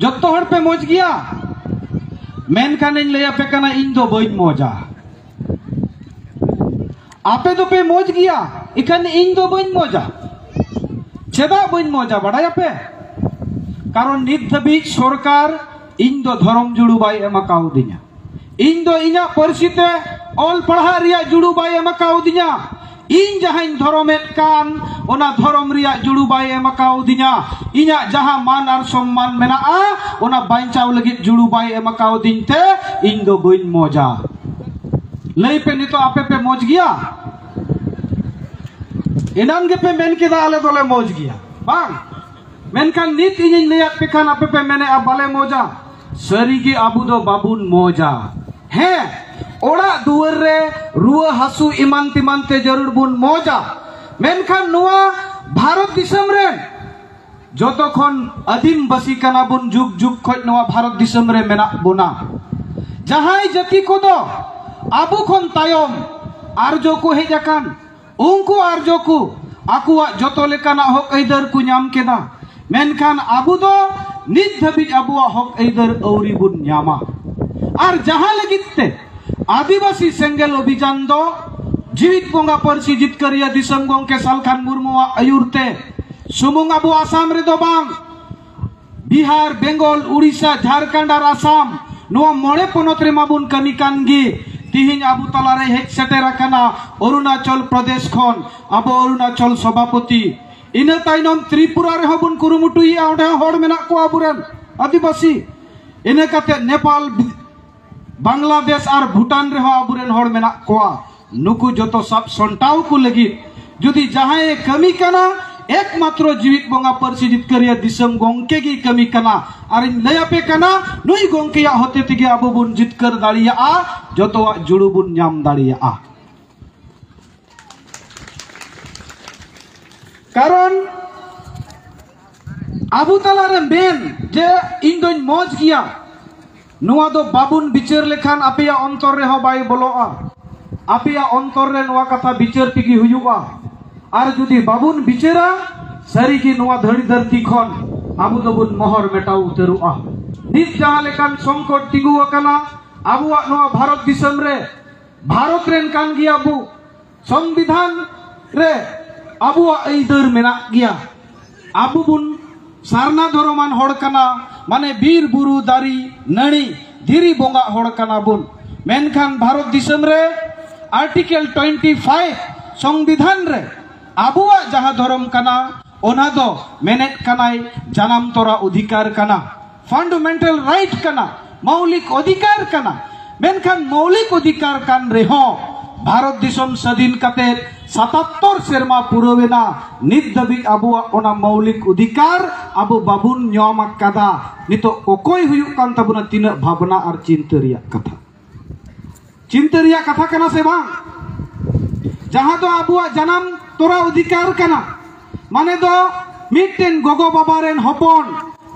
जत्तो हर पे मौज गया मेनखान इन लया पे कना इन दो बइन मौजा आपे दो पे मौज गया इखान इन दो बइन मौजा चेदा बइन मौजा बड़ाया पे कारण नित धबी सरकार इन दो धर्म जुड़ू बाई एमकाउ दिया इन दो इना परिस्थिति ऑल पढ़ा रिया जुड़ू बाई एमकाउ दिया इन जहां धर्मेट कान ओना धर्म रिया जुड़ू बाई एमकाउ दिया इना जहां मान और सम्मान मेना ओना बांचाव लगित जुड़ू बाई एमकाउ दिनते इन दो बइन मौजा लई पे नितो आपे पे मौज गया इनान के पे मेन के दाले दोले मौज गया बांग मेनखान नित इन लया पे खान आपे पे मैंने अब बाले मौजा सरी की आबू दो बाबुन मौजा है ओड़ा दुवर रे रुआ हसु इमान तिमान ते जरूर बुन मौजा मेनखान नुआ भारत दिसम रे जोतो खन आदिम बसी कना बुन जुग जुग खोज नुआ भारत दिसम रे मेना बुना जहां जाति को दो आबू खन तायम आर्जो को हे जकान उनको आर्जो को आकुआ जोतो लेकाना हक ऐदर को नाम केदा मेनखान आबू दो नित धबी आबुआ हक ऐदर औरी बुन नामा और जहां लगिते आदिवासी सेंगेल अभियान दो जीवित बोंगा परसी जितकरिया दिसम गोंके सालखान मुर्मुआ आयुरते सुमुंग आबू आसाम रे दो बांग बिहार बेंगल उड़ीसा झारखंड और आसाम नो मोड़े पोनत रे माबुन कमी कानगी तिहिन आबू तलारे हेज सेटेरा कना अरुणाचल प्रदेश खन आबो अरुणाचल सभापति इना ताइनम त्रिपुरा रे हबुन कुरुमुटुई आउडे हड़ मेना को आबुरेन आदिवासी इना काते नेपाल बांग्लादेश और भूटान रे आबुरेन हड़ मेना को नुकु जतो सब संटाव को लगी जुदी जहां कमी कना एकमात्र जीवित बोंगा परसी जितकरिया दिसम गोंके की कमी कना और नया पे कना नुई गोंके या होते तिगे आबो बुन जितकर दाड़िया जतो जुड़ू बुन नाम दाड़िया कारण आबू तला रे मेन जे इन दोन मौज गया नुआ दो बाबुन बिचार लेखान आपेया अंतर रे हो बाई बोलोआ आपेया अंतर रे नुआ कथा बिचार तिगी हुयुआ और जुदी बाबुन बिचेरा सरी की नुआ धड़ी धरती खन आबू दोबुन मोहर मेटाव उतरुआ नित जहां लेकान संकट तिगु अकना आबुआ नुआ भारत दिसम रे भारत रेन कान गिया आबू संविधान रे आबुआ ऐदर मेना गया आबू बुन सारना धर्मान हड़ कना माने बीर बुरु दारी नणी धीरी बोंगा हड़ कना बुन मेनखान भारत दिसम रे आर्टिकल 25 संविधान रे आबुआ जहां धर्म कना ओना दो मेनेट कनाय जनाम तोरा अधिकार कना फंडामेंटल राइट कना मौलिक अधिकार कना मेनखान मौलिक अधिकार कान रे हो भारत दिसम स्वाधीन कते 77 सेरमा पुरवेना नित दबी आबुआ ओना मौलिक अधिकार आबु बाबुन न्यामा कदा नितो ओकोय हुयु कान तबुना तीन भावना और चिंतरिया कथा कना से बांग जहां दो आबुआ जनाम तोरा अधिकार कना माने दो मिटेन गोगो बाबा रेन हपन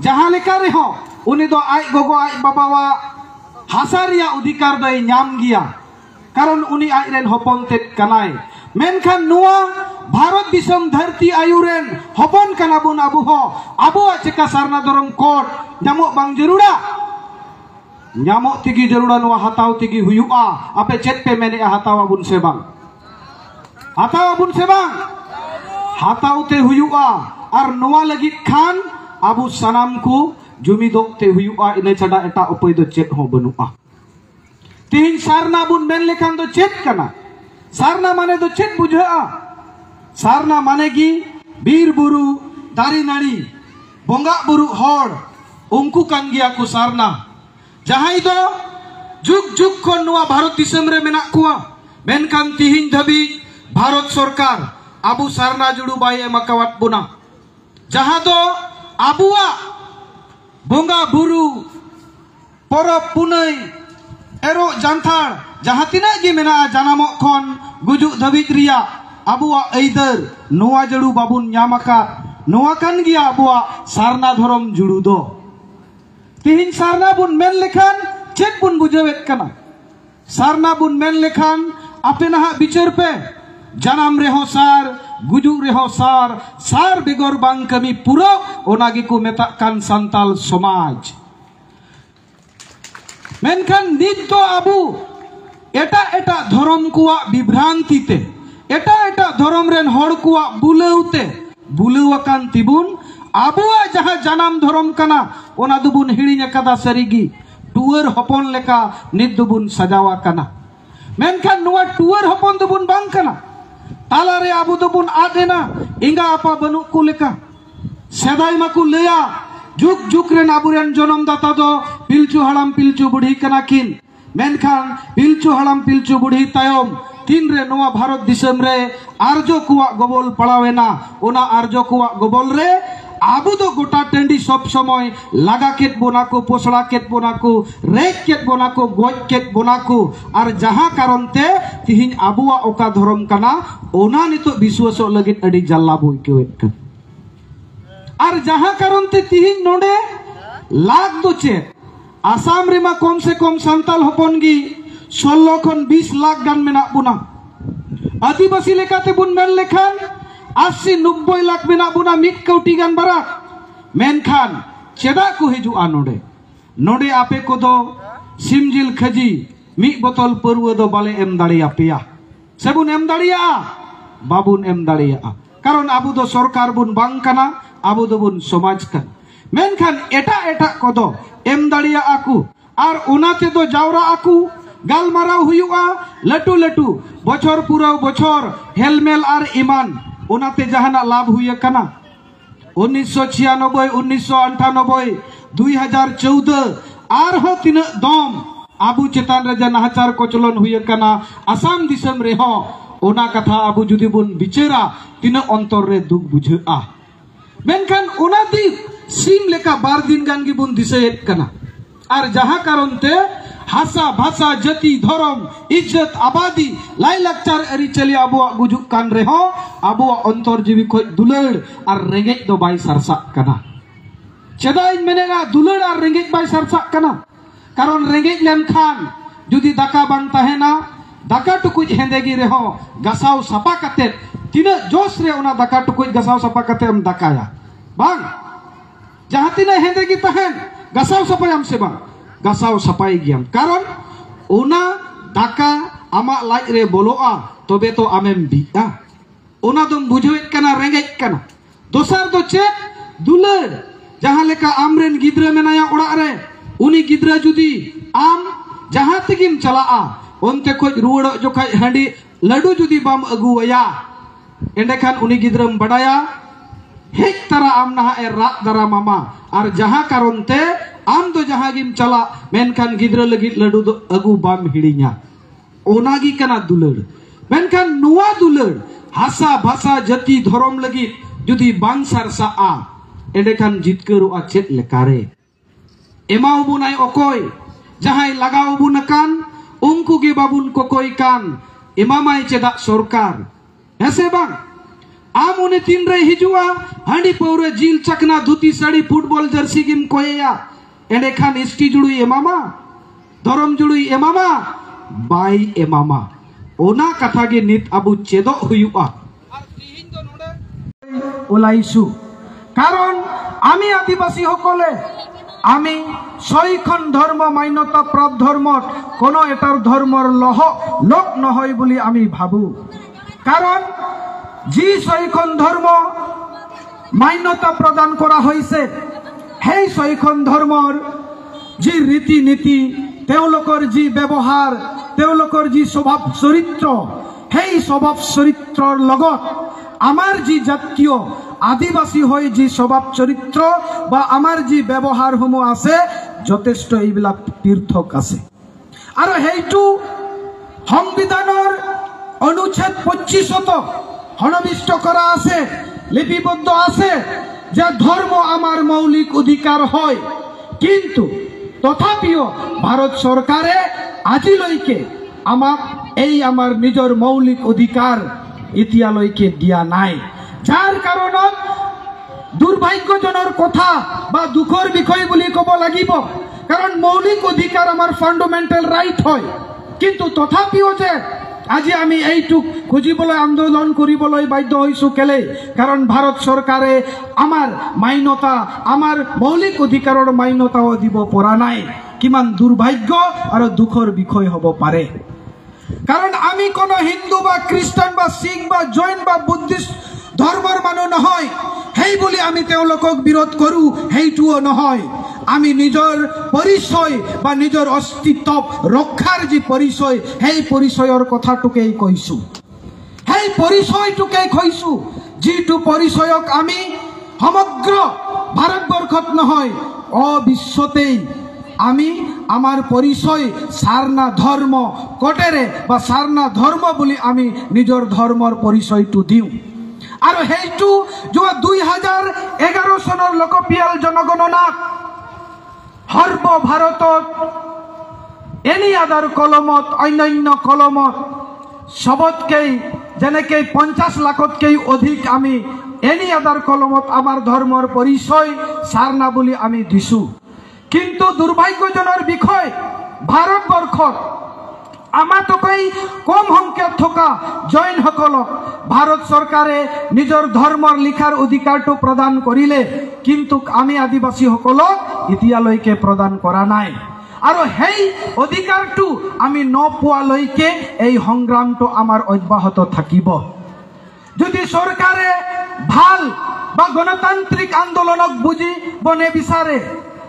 जहां लेका रे हो उनी दो आय गोगो आय बाबावा हासारिया अधिकार दय नाम गिया कारण उनी आय रेन हपन तेत कनाय मेनखान नुआ भारत दिसम धरती आयुरेन हपन कना बुन आबू हो आबुआ चेका सारना धर्म कोड नामो बांग जरूरा नामो तिगी जरूरा नुआ हताव तिगी हुयुआ आपे चेत पे मेने हतावा बुन से बांग हतावा बुन से बांग हतावते हुयुआ और नोआ लगी खान आबू सनाम को जुमिदोते हुयुआ इने छड़ा एटा उपाय दो चेत हो बनुआ तीन सारना बुन मेन लेखान दो चेत कना सारना माने दो चेत बुझा सारना माने की बीर बुरु दारी नाड़ी बोंगा बुरु हड़ उनको कान गिया को सारना जहां दो जुग जुग को नोआ भारत दिसम रे मेना कुआ मेनखान तिहिन धबी भारत सरकार आबू सारना जुड़ू बाई मकावत बुना जहां दो आबुआ बोंगा बुरु परब पुनई एरो जानथार जहां तिना गी मेना जनामो खन गुजु धबिज रिया आबुआ ऐदर नोआ जड़ू बाबुन न्यामाका नोआ कान गिया आबुआ सारना धर्म जुड़ू दो तिहिन सारना बुन मेन लेखान चेक बुन बुझावेत कना सारना बुन मेन लेखान आपे नहा बिचार पे जनाम रे हो सार गुजुग रेहो सार सार बेगर बांग कमी पूरा ओनागी को मेताकान संताल समाज मेनखान नित तो आबू एटा एटा धर्म कुआ विभ्रांति ते एटा एटा धर्म रेन हड़ कुआ बुलाउते बुलावाकान तिबुन आबुआ जहां जनाम धर्म कना ओना दुबुन हिड़िñ अकादा सरीगी टुअर हपन लेका नित दुबुन सजावा कना मेनखान नुआ टुअर हपन दुबुन बांग कना तालारे आबू दुबुन आदेना इंगा आपा बनु को लेका सेदाई माकु लया जुग जुग रेन आबुरेन जन्मदाता दो पिलचु हड़ाम पिलचु बुढ़ी कना किन मेनखान पिलचु हड़ाम पिलचु बुढ़ी तायम तीन रे नोआ भारत दिसम रे आर्जो कुआ गबल पड़ावेना ओना आर्जो कुआ गबल रे आबू दो गोटा टंडी सब समय लागा केट बोना को पोसड़ा केट बोना को रेक केट बोना को गोज केट बोना को और जहां कारण ते तिहिन आबुआ ओका धर्म कना ओना नितो विश्वास लगित अडी जल्ला बोई केवेट कन और जहां कारण ते तिहिन नोडे लाख दो चेत आसाम रे मा कम से कम संताल हपनगी 16 खन 20 लाख गान मेना बुना आदिवासी लेकाते बुन मेन लेखान 80-90 लाख मेना बुना मिक कौटी गान बारा मेनखान चेदा को हिजुआ नोडे नोडे आपे को दो सिमजिल खजी मिक बोतल परवा दो बाले एम दाड़िया पेया सेबुन एम दाड़िया बाबुन एम दाड़िया कारण आबू दो सरकार बुन बांग कना आबू दो बुन समाज कन मेनखान एटा एटा को दो एम दाड़िया आकू और ओनाते दो जावरा आकू गालमाराव हुआ लटू लटू बछर पूरा बछर हेलमेल और इमान ओनाते जहाना लाभ हुई कना 1996 1998 2014 और हो तीन दम आबू चेतान रे नाहचार कोचलन हुई कना आसाम दिसम रे हो ओना कथा आबू जुदी बुन बिचेरा तीन अंतर रे दुख बुझा मेनखान ओना दी सीम लेका बार दिन गान गी बुन दिसेत कना और जहां कारण ते हासा भाषा जाति धर्म इज्जत आबादी लाई लाचार अरिचली आबुआ गुजुक कान रे हो आबुआ अंतर जीवी खो दुलड़ और रेंगेज दो बाई सरसा कना चेदाइन मेनेगा दुलड़ और रेंगेज बाई सरसा कना कारण रेंगेज लेम खान जुदी दाका बांग तहेना दाका टुकुज हेंदेगी रे हो गसाव सपा कते तिना जोश रे ओना दाका टुकुज गसाव सपा कते हम दाकाया बांग जहां तिना हेंदेगी तहेन गसाव सपायम से बांग गसाव सपाई गियाम कारण ओना दाका आमा लाज रे बोलोआ तबे तो आमेम बिया ओना दम बुझेत कना रेंगेज कना दोसर दो चे दुलर जहां लेका आमरेन गिद्रा मेनाया ओड़ा रे उनी गिद्रा जुदी आम जहां तगिम चलाआ ओनते खोज रुवड़ो जोखाय हंडी लड्डू जुदी बाम अगुवया एंडेखान उनी गिद्रम बडाया हेक तरा आम नहा ए रात दरा मामा और जहां कारण ते आम तो जहां गिम चला मेनखान गिद्रा लगी लड्डू दो अगु बाम हिड़िया ओनागी कना दुलड़ मेनखान नुआ दुलड़ हासा भाषा जाति धर्म लगी जुदी बांग सरसा आ एंडेखान जितकरुआ चेत लेकारे एमाउ बुनाय ओकोय जहां लगाव बुनकान उनको गे बाबुन कोकोय कान एमामाय चेदा सरकार ऐसे बांग आम उन्हें तीन रे हिजुआ हांडी पौरे जील चकना धुती साड़ी फुटबॉल जर्सी गिम कोया एंडेखान इष्टि जुड़ुई एमामा धर्म जुड़ुई एमामा बाई एमामा ओना कथा गे नित आबू चेदो हुयुआ और तिहिन दो नोडे ओलाइसु कारण आमी आदिवासी हकले आमी सईखन धर्म मान्यता प्राप्त धर्म कोनो एटार धर्मर लह लोक নহয় বুলি आमी भाबू कारण जी सईखन धर्म मान्यता प्रदान करा হইছে সেই সৈখন ধর্মর যি রীতি নীতি তেওলোকৰ যি ব্যৱহাৰ তেওলোকৰ যি স্বভাৱ চৰিত্ৰ সেই স্বভাৱ চৰিত্ৰৰ লগত আমাৰ যি জাতীয় আদিবাসী হৈ যি স্বভাৱ চৰিত্ৰ বা আমাৰ যি ব্যৱহাৰসমূহ আছে যথেষ্ট এইবিলাক পৃথক আছে আৰু হেইটো সংবিধানৰ অনুচ্ছেদ 25 সন্নিবিষ্ট করা আছে লিপিবদ্ধ আছে যে ধর্ম আমার মৌলিক অধিকার হয় কিন্তু তথাপিও ভারত সরকারে আজিলৈকে আমাক এই আমার নিজের মৌলিক অধিকার এতিয়ালৈকে দিয়া নাই যার কারণত দুর্ভাগ্যজনক কথা বা দুখৰ বিষয় বুলি কব লাগিব কারণ মৌলিক অধিকার আমার ফান্ডামেন্টাল রাইট হয় কিন্তু তথাপিও যে আজি আমি এইটুক খুঁজিবলৈ আন্দোলন কৰিবলৈ বাধ্য হৈছোঁ কেলে কাৰণ ভাৰত চৰকাৰে আমাৰ মান্যতা আমাৰ মৌলিক অধিকাৰৰ মান্যতাও দিব পৰা নাই কিমান দুৰ্ভাগ্য আৰু দুখৰ বিষয় হ'ব পাৰে কাৰণ আমি কোনো হিন্দু বা খ্ৰীষ্টান বা শিখ বা জৈন বা বুদ্ধিষ্ট ধৰ্মৰ মানুহ নহয় সেই বুলি আমি তেওঁলোকক বিৰোধ কৰোঁ সেইটোও নহয় আমি নিজৰ পৰিচয় বা নিজৰ অস্তিত্ব ৰক্ষাৰ যি পৰিচয় সেই পৰিচয়ৰ কথাটোকেই কৈছোঁ সেই পৰিচয়টোকেই কৈছোঁ যিটো পৰিচয়ক আমি সমগ্ৰ ভাৰতবৰ্ষত নহয় বিশ্বতেই আমি আমাৰ পৰিচয় সাৰনা ধৰ্ম কোটেৰে বা সাৰনা ধৰ্ম বুলি আমি নিজৰ ধৰ্মৰ পৰিচয়টো দিওঁ আৰু সেইটো যোৱা 2011 চনৰ লোকপিয়াল জনগণনাত সৰ্বভাৰতত এনি আদাৰ কলমত অন্যান্য কলমত সবতকেই যেনেকৈ 50 লাখতকৈ অধিক আমি এনি আদাৰ কলমত আমাৰ ধৰ্মৰ পৰিচয় সাৰনা বুলি আমি দিছোঁ কিন্তু দুৰ্ভাগ্যজনক বিষয় ভাৰতবৰ্ষত আমাতকৈ কম সংখ্যাত থকা জৈনসকলক ভাৰত চৰকাৰে নিজৰ ধৰ্মৰ লিখাৰ অধিকাৰটো প্ৰদান কৰিলে কিন্তু আমি আদিবাসীসকলক এতিয়ালৈকে প্ৰদান কৰা নাই আৰু সেই অধিকাৰটো আমি নোপোৱালৈকে এই সংগ্ৰামটো আমাৰ অব্যাহত থাকিব যদি চৰকাৰে ভাল বা গণতান্ত্ৰিক আন্দোলনক বুজিব নিবিচাৰে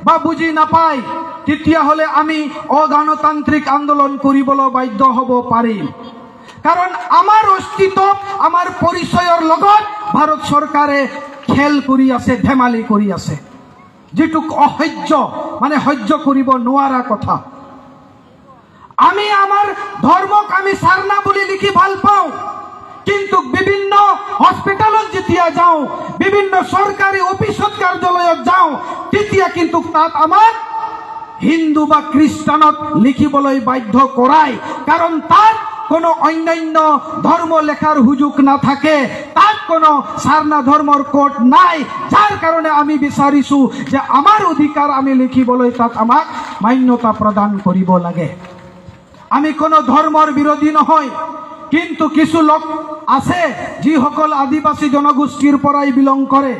বা বুজি নাপায় তেতিয়াহ'লে আমি অগণতান্ত্ৰিক আন্দোলন কৰিবলৈ বাধ্য হ'ব পাৰিম কাৰণ আমাৰ অস্তিত্ব আমাৰ পৰিচয়ৰ লগত ভাৰত চৰকাৰে খেল কৰি আছে ধেমালি কৰি আছে যেটো অসহ্য মানে সহ্য কৰিব নোৱাৰা কথা আমি আমাৰ ধৰ্মক আমি সাৰনা বুলি লিখি ভাল পাওঁ কিন্তু বিভিন্ন হস্পিটালত যেতিয়া যাওঁ বিভিন্ন সরকারি অফিসত কার্যালয়ত যাওঁ তেতিয়া কিন্তু তাত আমাৰ হিন্দু বা খ্ৰীষ্টানত লিখিবলৈ বাধ্য কৰায় কাৰণ তাত কোনো অন্যান্য ধর্ম লেখার সুযোগ না থাকে তাত কোনো সারনা ধর্মর কোড নাই যার কারণে আমি বিচাৰিছো যে আমার অধিকার আমি লিখিবলৈ তাত আমাক মান্যতা প্রদান কৰিব লাগে আমি কোনো ধর্মর বিরোধী নহয় কিন্তু কিছু লোক আছে যিসকল আদিবাসী জনগোষ্ঠীৰ পৰাই বিলং কৰে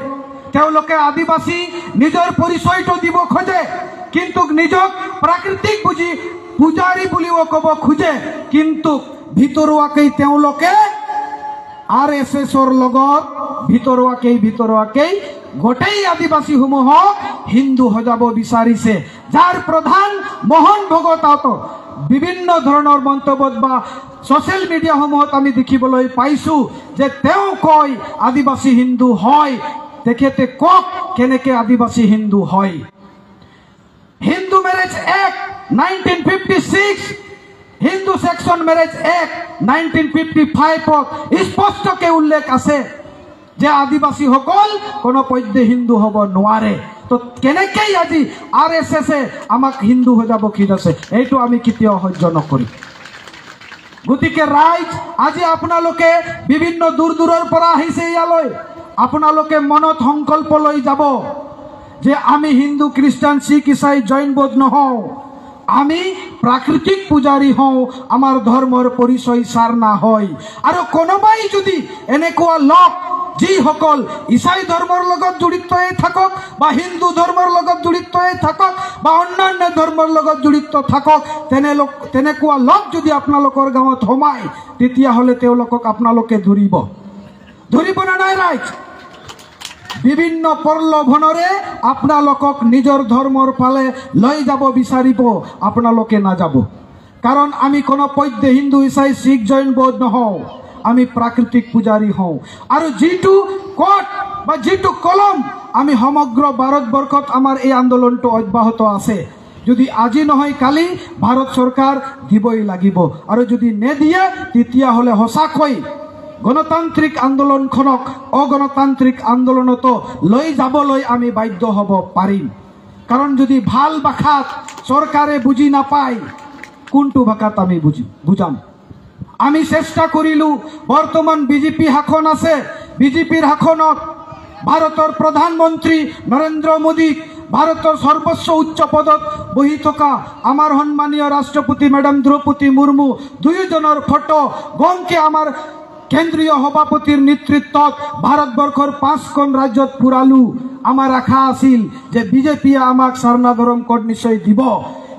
তেওঁলোকে আদিবাসী নিজৰ পৰিচয়টো দিব খোজে কিন্তু নিজক প্ৰাকৃতিক বুজি পূজাৰী বুলিও ক'ব খোজে কিন্তু ভিতৰুৱাকৈ তেওঁলোকে আৰএছএছৰ লগত ভিতৰুৱাকৈ গোটেই আদিবাসী সমূহক হিন্দু সজাব বিচাৰিছে যাৰ প্ৰধান মোহন ভগত বিভিন্ন ধৰণৰ মন্তব্যত বা সোশ্যাল মিডিয়া সমূহত আমি দেখিবলৈ পাইছো যে তেওঁ কয় আদিবাসী হিন্দু হয় তেখেতে কক কেনেকৈ আদিবাসী হিন্দু হয় Hindu marriage act 1956 Hindu section marriage act 1955 স্পষ্টকৈ উল্লেখ আছে যে আদিবাসী সকল কোনো পধ্যে হিন্দু হ'ব নোৱাৰে তো কেনেকৈ আজি আৰএছএছ আমাক হিন্দু সজাব খুজিছে এইটো আমি কেতিয়াও সহ্য নকৰিম গতিকে ৰাইজ আজি আপোনালোকে বিভিন্ন দূৰ দূৰৰ পৰা আহিছে ইয়ালৈ আপোনালোকে মনত সংকল্প লৈ যাব যে আমি হিন্দু খ্ৰীষ্টান শিখ ইসাই জৈন বৌদ্ধ নহওঁ আমি প্ৰাকৃতিক পূজাৰী হওঁ আমাৰ ধৰ্মৰ পৰিচয় সাৰনা হয় আৰু কোনোবাই যদি এনেকুৱা লোক যিসকল ইসাই ধৰ্মৰ লগত জড়িত হৈ থাকক বা হিন্দু ধৰ্মৰ লগত জড়িত হৈ থাকক বা অন্যান্য ধৰ্মৰ লগত জড়িত থাকক তেনেকুৱা লোক যদি আপোনালোকৰ গাঁৱত সোমায় তেতিয়াহ'লে তেওঁলোকক আপোনালোকে ধৰিব না নাই ৰাইজ বিভিন্ন প্ৰলোভনেৰে আপোনালোকক নিজৰ ধৰ্মৰ ফালে লৈ যাব বিচাৰিব আপোনালোকে নাযাব কাৰণ আমি কোনো পধ্যে হিন্দু ইসাই শিখ জৈন বৌদ্ধ নহওঁ আমি প্ৰাকৃতিক পূজাৰী হওঁ আৰু যিটো কোট বা যিটো কলম আমি সমগ্ৰ ভাৰতবৰ্ষত আমাৰ এই আন্দোলনটো অব্যাহত আছে যদি আজি নহয় কালি ভাৰত চৰকাৰ দিবই লাগিব আৰু যদি নেদিয়ে তেতিয়াহ'লে সঁচাকৈ গণতান্ত্ৰিক আন্দোলনখনক অগণতান্ত্ৰিক আন্দোলনতো লৈ যাবলৈ আমি বাধ্য হ'ব পাৰিম কাৰণ যদি ভাল ভাষাত চৰকাৰে বুজি নাপায় কোনটো ভাষাত আমি বুজাম আমি চেষ্টা কৰিলোঁ বৰ্তমান বিজেপি শাসন আছে বিজেপিৰ শাসনত ভাৰতৰ প্ৰধানমন্ত্ৰী নৰেন্দ্ৰ মোদীক ভাৰতৰ সৰ্বোচ্চ উচ্চ পদত বহি থকা আমার সম্মানীয় রাষ্ট্রপতি ম্যাডাম দ্রৌপদী মুর্মু দুইজনের ফটো গংকে আমার কেন্দ্রীয় সভাপতির নেতৃত্বত ভারতবর্ষর 5খন রাজ্যত ফুরালু। আমার আশা আছিল যে বিজেপি আমাক সারনা ধরম কোড নিশ্চয় দিব,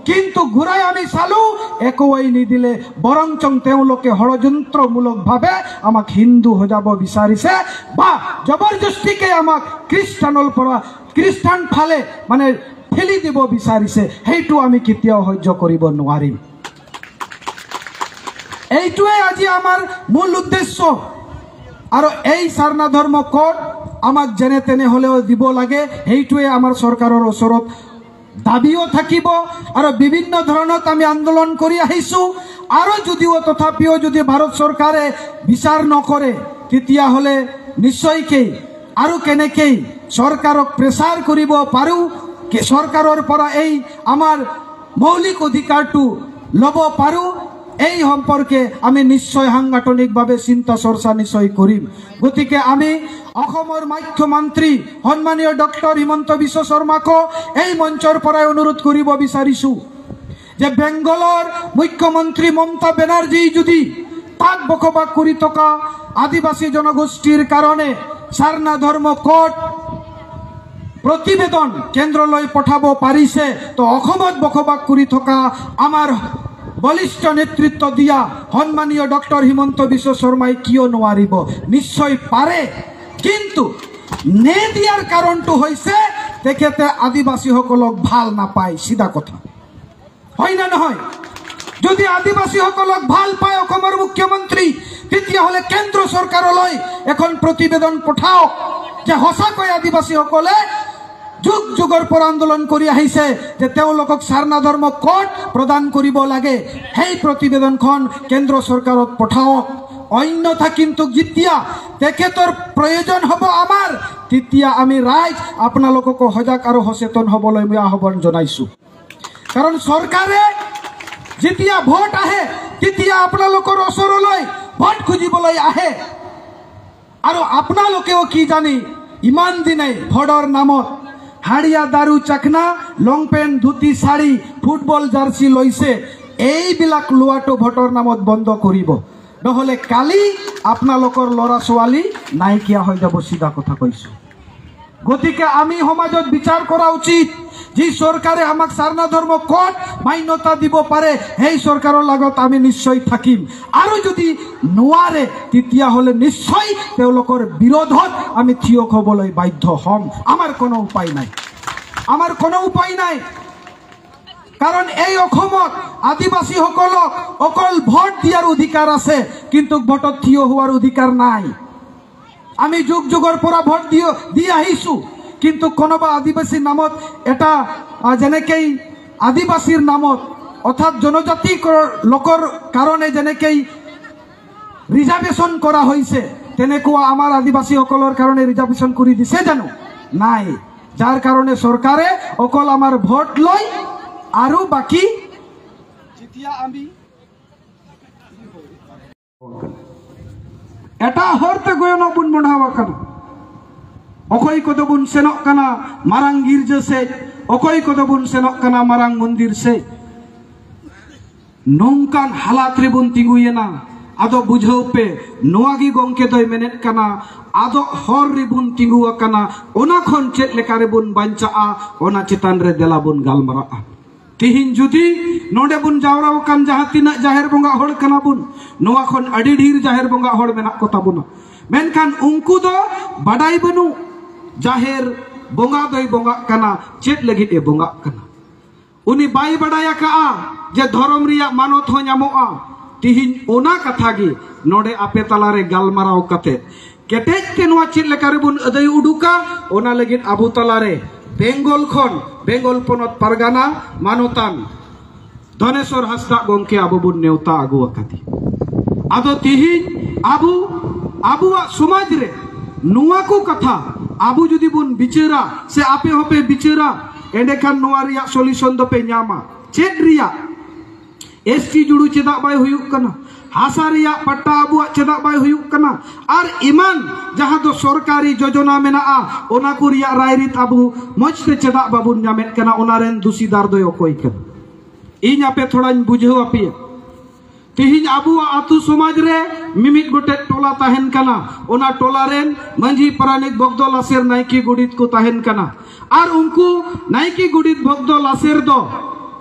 কিন্তু ঘুরাই আমি চালু একোই নিদিলে, বরঞ্চং তেওঁলোকে ষড়যন্ত্রমূলকভাৱে আমাক হিন্দু সজাব বিচাৰিছে বা জবৰদস্তিকে আমাক খ্ৰীষ্টান ফালে মানে ঠেলি দিব বিচাৰিছে। সেইটো আমি কেতিয়াও সহ্য কৰিব নোৱাৰিম। এইটোৱে আজি আমাৰ মূল উদ্দেশ্য। আৰু এই সারনা ধর্ম কোড আমাক যেনে তেনে হলেও দিব লাগে, সেইটোৱে আমাৰ চৰকাৰৰ ওচৰত দাবিও থাকিব। আৰু বিভিন্ন ধৰণত আমি আন্দোলন কৰি আহিছো। আৰু যদিও তথাপিও যদি ভাৰত চৰকাৰে বিচাৰ নকৰে, তেতিয়াহ'লে নিশ্চয়কৈ আৰু কেনেকৈ চৰকাৰক প্ৰেছাৰ কৰিব পাৰোঁ, চৰকাৰৰ পৰা এই আমাৰ মৌলিক অধিকাৰটো ল'ব পাৰোঁ, এই সম্পর্কে আমি নিশ্চয় সাংগঠনিকভাৱে চিন্তা চৰ্চা নিশ্চয় কৰিম। গতিকে আমি অসমৰ মুখ্যমন্ত্ৰী সন্মানীয় ডক্টৰ হিমন্ত বিশ্ব শৰ্মাকো এই মঞ্চৰ পৰাই অনুৰোধ কৰিব বিচাৰিছো যে বেংগলৰ মুখ্যমন্ত্ৰী মমতা বেনাৰ্জী যদি তাক বসবাস কৰি থকা আদিবাসী জনগোষ্ঠীৰ কাৰণে সারনা ধৰ্ম কোড প্ৰতিবেদন কেন্দ্ৰলৈ পঠাব পাৰিছে, তো অসমত বসবাস কৰি থকা আমাৰ বলিষ্ঠ নেতৃত্ব দিয়া সন্মানীয় ডক্টর হিমন্ত বিশ্ব শর্মাই কিয় নোৱাৰিব? নিশ্চয় পাৰে, কিন্তু নে দিয়াৰ কাৰণটো হৈছে তেখেতে আদিবাসীসকলক ভাল নাপায়। সিধা কথা হয় না নহয়? যদি আদিবাসীসকলক ভাল পায় অসমৰ মুখ্যমন্ত্ৰী, তেতিয়াহ'লে কেন্দ্ৰ চৰকাৰলৈ এখন প্ৰতিবেদন পঠাওক যে সঁচাকৈ আদিবাসীসকলে যুগ যুগৰ পৰা আন্দোলন কৰি আহিছে যে তেওঁলোকক সারনা ধৰ্ম কোড প্ৰদান কৰিব লাগে। সেই প্ৰতিবেদনখন কেন্দ্ৰ চৰকাৰত পঠাওক। অন্যথা কিন্তু যেতিয়া তেখেতৰ প্ৰয়োজন হ'ব আমাৰ, তেতিয়া আমি ৰাইজ আপোনালোককো সজাগ আৰু সচেতন হ'বলৈ মই আহ্বান জনাইছো। কাৰণ চৰকাৰে যেতিয়া ভোট আহে তেতিয়া আপোনালোকৰ ওচৰলৈ ভোট খুজিবলৈ আহে। আৰু আপোনালোকেও কি জানি ইমান দিনে ভোটৰ নামত হাড়িয়া দাৰু চাকনা, long pant, dhoti, sari, football jersey লৈছে। এইবিলাক লোৱাটো ভোটৰ নামত বন্ধ কৰিব, নহ'লে কালি আপোনালোকৰ ল'ৰা ছোৱালী নাইকিয়া হৈ যাব। সিধা কথা কৈছো। গতিকে আমি সমাজত বিচাৰ কৰা উচিত। যি চৰকাৰে আমাক সারনা ধৰ্ম কোড মান্যতা দিব পাৰে, সেই চৰকাৰৰ লগত আমি নিশ্চয় থাকিম। আৰু যদি নোৱাৰে, তেতিয়াহ'লে নিশ্চয় তেওঁলোকৰ বিৰোধত আমি থিয় হ'বলৈ বাধ্য হ'ম। আমাৰ কোনো উপায় নাই, আমাৰ কোনো উপায় নাই। কাৰণ এই অসমত আদিবাসীসকলক অকল ভোট দিয়াৰ অধিকাৰ আছে, কিন্তু ভোটত থিয় হোৱাৰ অধিকাৰ নাই। আমি যুগ যুগৰ পৰা ভোট দি আহিছো, কিন্তু কোনোবা আদিবাসীৰ নামত এটা যেনেকৈ আদিবাসীৰ নামত অৰ্থাৎ জনজাতি লোকৰ কাৰণে যেনেকৈ ৰিজাৰ্ভেশ্যন কৰা হৈছে, তেনেকুৱা আমাৰ আদিবাসীসকলৰ কাৰণে ৰিজাৰ্ভেশ্যন কৰি দিছে জানো? নাই। যাৰ কাৰণে চৰকাৰে অকল আমাৰ ভোট লয় আৰু বাকী যেতিয়া আমি এটা হরতে গয়ন বুন বঢ়াওয়া কানা, অকয় কত বুন সেনক কানা মারাং গির্জা সে, অকয় কত বুন সেনক কানা মারাং মন্দির সে। নংকান হালাত রে বুন তিঙ্গুয়েনা আদো বুঝাও পে নোয়াগি গংকে দয় মেনেট কানা আদো হর রে বুন তিঙ্গুয়া কানা, ওনা খন চেত লেকারে বুন বাঞ্চা'a, ওনা চেতাन রে দেলা বুन গালমারা'a। তিহিন যদি নোডে বুন জাওরাও কান যাহা তিনা জাহের বঙ্গা হড় কানা বুন, নোয়া খন আডি ঢির জাহের বঙ্গা হড় মেনা কথা বুনা। মেনখান উনকু দো বাডাই বনু জাহের বঙ্গা দই বঙ্গা কানা চেত লাগিত এ বঙ্গা কানা। উনি বাই বাডায়া কা'a যে ধরম রিয়া মানত হ ᱧᱟᱢᱚᱜᱼᱟ। তিহিন ওনা কথা গে নোডে আপে তালারে গালমারাও কাতে কেটেজ তে নোয়া চেত লেকারে বুন আদাই উডুকা, ওনা লাগিত আবু তালারে বেঙ্গল খন বেঙ্গল পনত পারগানা মানতান ধনেশ্বর হাসদা গংকে আবু বুন নেওতা আগু আকাদি। আদো তিহিন আবুয়া সমাজ রে নোয়াকু কথা আবু যদি বুন বিচারা সে আপে হপে বিচারা, এন্ডেখান নোয়া রিয়া সলিউশন দপে ᱧᱟᱢᱟ। চেত রিয়া এসটি জুড়ু চেদা বাই হুয়ুক কানা, hasa riyak pata abuak cedak bai huyuk kana ar iman jaha do sorkari jojona menaa ona ku riyak rairit abu mojte cedak babun nyamet kana onaren dusidar do okoi kan iñ ape thodañ bujhau apiya tihiñ abuak atu somaj re mimit gotek tola tahen kana ona tola ren manji paranik bogdo laser naiki gudit ku tahen kana ar unku naiki gudit bogdo laser do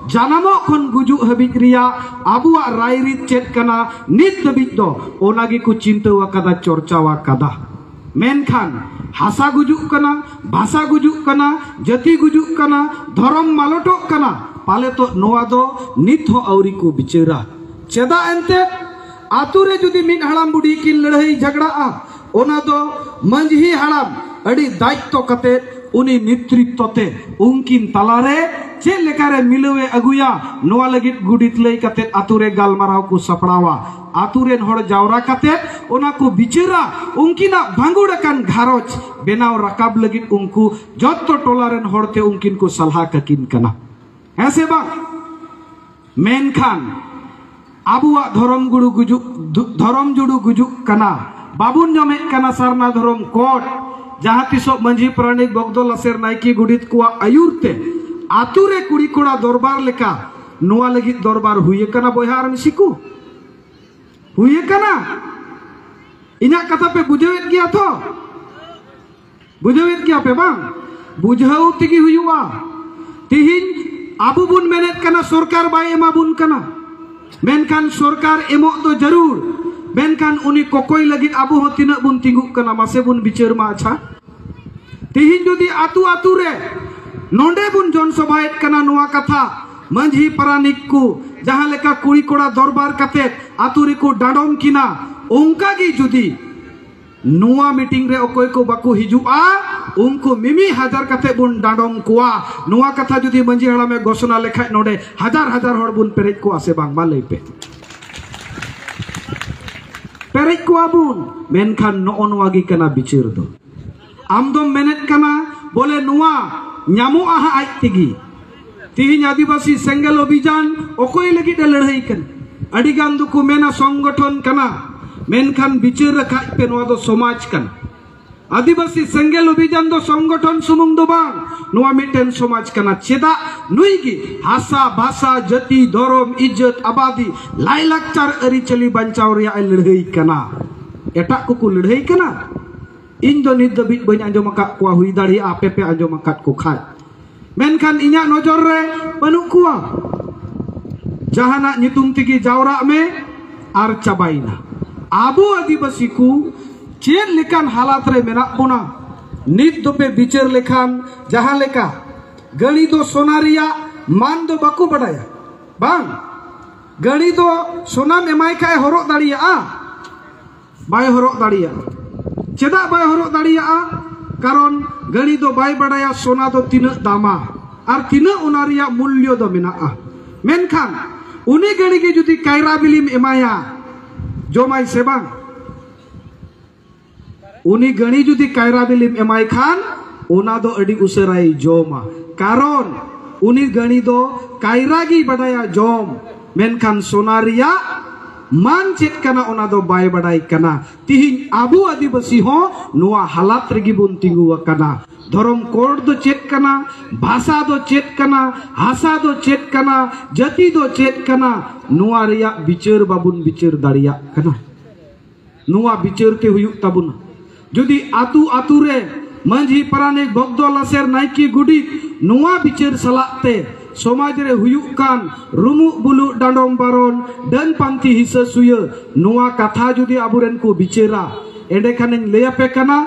janamo kon gujuk habit riya abuak rairit chet kana nit habit do onagi ku cinta wakada chorcha wakada menkhan hasa gujuk kana bhasa gujuk kana jati gujuk kana dhorom malotok kana pale to noa do nit ho auri ku bicara चेदा एंते आतुरे जुदी मिन हड़ाम बुढ़ी की लड़ाई झगड़ा ओना दो मंझी हड़ाम अड़ी दायित्व कते उनी नेतृत्व ते उनकिन तलारे चे लेकारे मिलवे अगुया नोआ लगित गुडित लई कते आतुरे गालमाराव को सपड़ावा आतुरेन होड़ जावरा कते ओना को बिचरा उनकिना भांगुड़कन घारोच बेनाव रकाब लगित उनको जत्तो टोलारेन होड़ते उनकिन को सलाह ककिन कना ऐसे बा मेनखान abuak धर्म जुड़ू गुजुक कना बाबुन जमे कना सारना धर्म कोट जहाँ तिसो मंझी प्राणिक बगदो लासेर नाइकी गुडित कुआ आयुरते आतुरे कुड़ी कोड़ा दरबार लेका नोआ लगित दरबार हुए कना बोहार मिसिकु हुए कना इना कथा पे बुझावेत गया तो बुझावेत गया पे बांग बुझाऊ तिगी हुआ तिहिन आबु बुन मेनेत कना सरकार बाय एमा बुन कना मेनखान सरकार एमो तो जरूर मेनखान उनी कोकोई लगित आबु हो तिना बुन तिंगुक कना मासे बुन बिचार मा अच्छा तिहिन जुदी आतु आतु रे नोंडे बुन जन सभाएत कना नोआ कथा मंझी परानिक को जहां लेका कुड़ी कोड़ा दरबार कते आतु रे को डाडोम किना ओंका गी जुदी नोआ मीटिंग रे ओकोय को बाकु हिजुआ उनको मिमी हजार कते बुन डाडोम कुआ नोआ कथा जुदी मंझी हड़ा में घोषणा लेखा नोडे हजार हजार हड़ बुन पेरेज को आसे बांग मा लई पे पेरेज को बुन मेनखान नो नोआगी कना बिचार दो आमदम मेनेट कना बोले नोआ न्यामो आहा आज तिगी तिहिन आदिवासी सेंगल अभियान ओकोय लगित लड़ाई कन अडिगान दुकु मेना संगठन कना मेनखान बिचार रखा पे नोआ दो समाज कन आदिवासी सेंगल अभियान दो संगठन सुमुंग दो बांग नोआ मिटेन समाज कना चेदा नुईगी हासा भाषा जति धर्म इज्जत आबादी लाइलाकचार अरिचली बंचाव रिया लड़ाई कना एटा को लड़ाई कना इन दो नित दबित बन आंजम अकात को हुई दाड़ी आपे पे आंजम अकात को खाय मेनखान इन्या नजर रे बनु कुआ जहाना नितुम तिगी जावरा में आर चाबाइना आबू आदिवासी को चेर लेकान हालात रे मेना बोना नित दोपे बिचार लेखान जहां लेका गणी दो सोनारिया मान दो बाकू बडाया बांग गणी दो सोना एमाय खाय हरक दाड़िया बाय हरक दाड़िया चेदा बाय हरक दाड़िया कारण गणी दो बाय बडाया सोना दो तिना दामा और तिना ओनारिया मूल्य दो मेना मेनखान उनी गणी के जुदी कायरा बिलिम एमाया जोमाय सेबा उनी गणी जुदी कायरा बिलिम एमाय खान ओना दो अडी उसराई जोमा कारण उनी गणी दो कायरा गी बडाया जोम मेनखान सोनारिया मान चेत कना ओना दो बाय बडाई कना तिहिन आबू आदिवासी हो नोआ हालात रेगी बुन तिंगु कना धर्म कोड दो चेत कना भाषा दो चेत कना हासा दो चेत कना जति दो चेत कना नोआ रिया बिचार बाबुन बिचार दाड़िया कना नोआ बिचार ते हुयुक ताबुना जुदी आतु आतु रे मंझी परानिक भगदो लासेर नाइकी गुडी नोआ बिचार सलाते समाज रे हुयुक कान रुमु बुलु डांडोम बारोन डन पांती हिस्सा सुय नोआ कथा जुदी आबुरेन को बिचारा एंडे खानिन लेयापे कना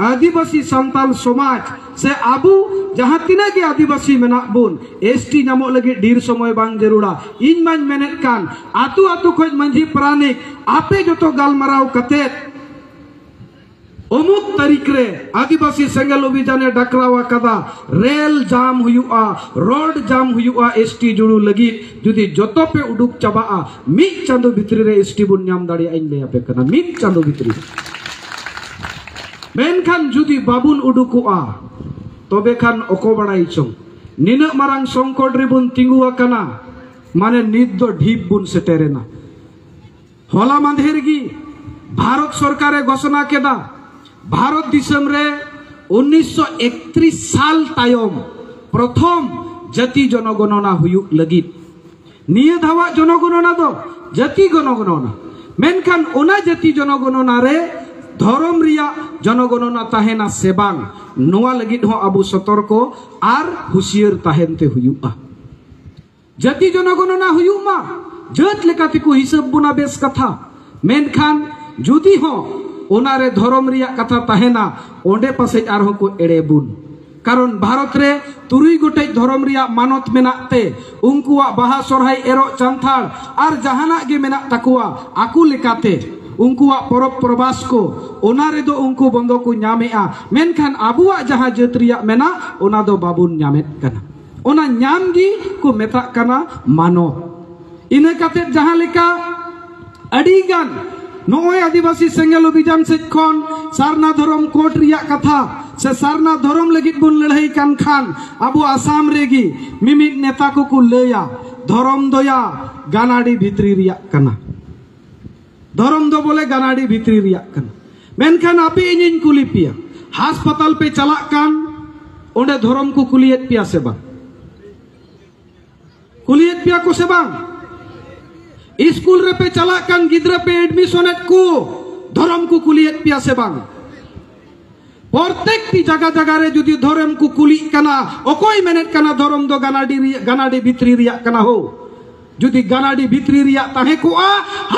आदिवासी संताल समाज से आबू जहां तिना के आदिवासी मेना बुन एसटी नामो लगे ढेर समय बांग जरूरा इन मान मेनेट कान आतु आतु खोज मंझी प्राणिक आपे जोतो गालमाराव कते अमुक तारीख रे आदिवासी सेंगल अभियान डाकरावा कदा रेल जाम हुआ रोड जाम हुआ एसटी जुड़ू लगी जुदी जोतो पे उडुक चाबा मिट चांदो भितरी रे एसटी बुन नाम दाड़ी आइन ले आपे कना मिट चांदो भितरी मेनखान जुदी बाबुन उडुकुआ तबे खान ओको बड़ाई चों निना मारांग संकट रे बुन तिंगुआ कना माने नित दो ढीप बुन सेटेरेना होला मांधेर गी भारत सरकारे घोषणा केदा भारत दिसम रे 1931 साल तायम प्रथम जाति जनगणना हुयुक लगित निया धावा जनगणना दो जाति जनगणना मेनखान ओना जाति जनगणना रे धर्म रिया जनगणना ताहेना सेबांग नोआ लगित हो अबु सतर्को आर हुसियर ताहेनते हुयुआ जाति जनगणना हुयुमा जत लेकाते को हिसाब बुना बेस कथा मेनखान जुदी हो ओनारे धर्म रिया कथा ताहेना ओंडे पासे आरहो को एड़े बुन कारण भारत रे तुरुई गोटे धर्म रिया मानत मेनाते उनकुआ बाहा सोरहाय एरो चांथार आर जहाना गे मेना तकुआ आकु लेकाते उनकुआ परब प्रबास को ओनारे दो उनको बंदो को न्यामेआ मेनखान आबुआ जहां जात रिया मेना ओना दो बाबुन न्यामेत कना ओना न्याम गी को मेता कना मानो इने काते जहां लेका अडीगान नोय आदिवासी सेंगेल अभियान से खन सारना धर्म कोर्ट रिया कथा से सारना धर्म लगित बुन लड़ाई कान खान अबु आसाम रेगी मिमित नेता को लया धर्म दोया गानाडी भित्री रिया कना धर्म दो बोले गानाडी भित्री रिया कना मेनखान आपे इनिन कुली पिया हास्पताल पे चला कान ओंडे धर्म को कुलियत पिया से बा कुलियत पिया को से बा स्कूल रे पे चला कान गिद्रा पे एडमिशन को धर्म को कुलियत पिया से बांग प्रत्येक टी जगह जगह रे जुदी धर्म को कुली कना ओकोई मेनेट कना धर्म दो गानाडी भित्री रिया कना हो जुदी गानाडी भित्री रिया ताहे को आ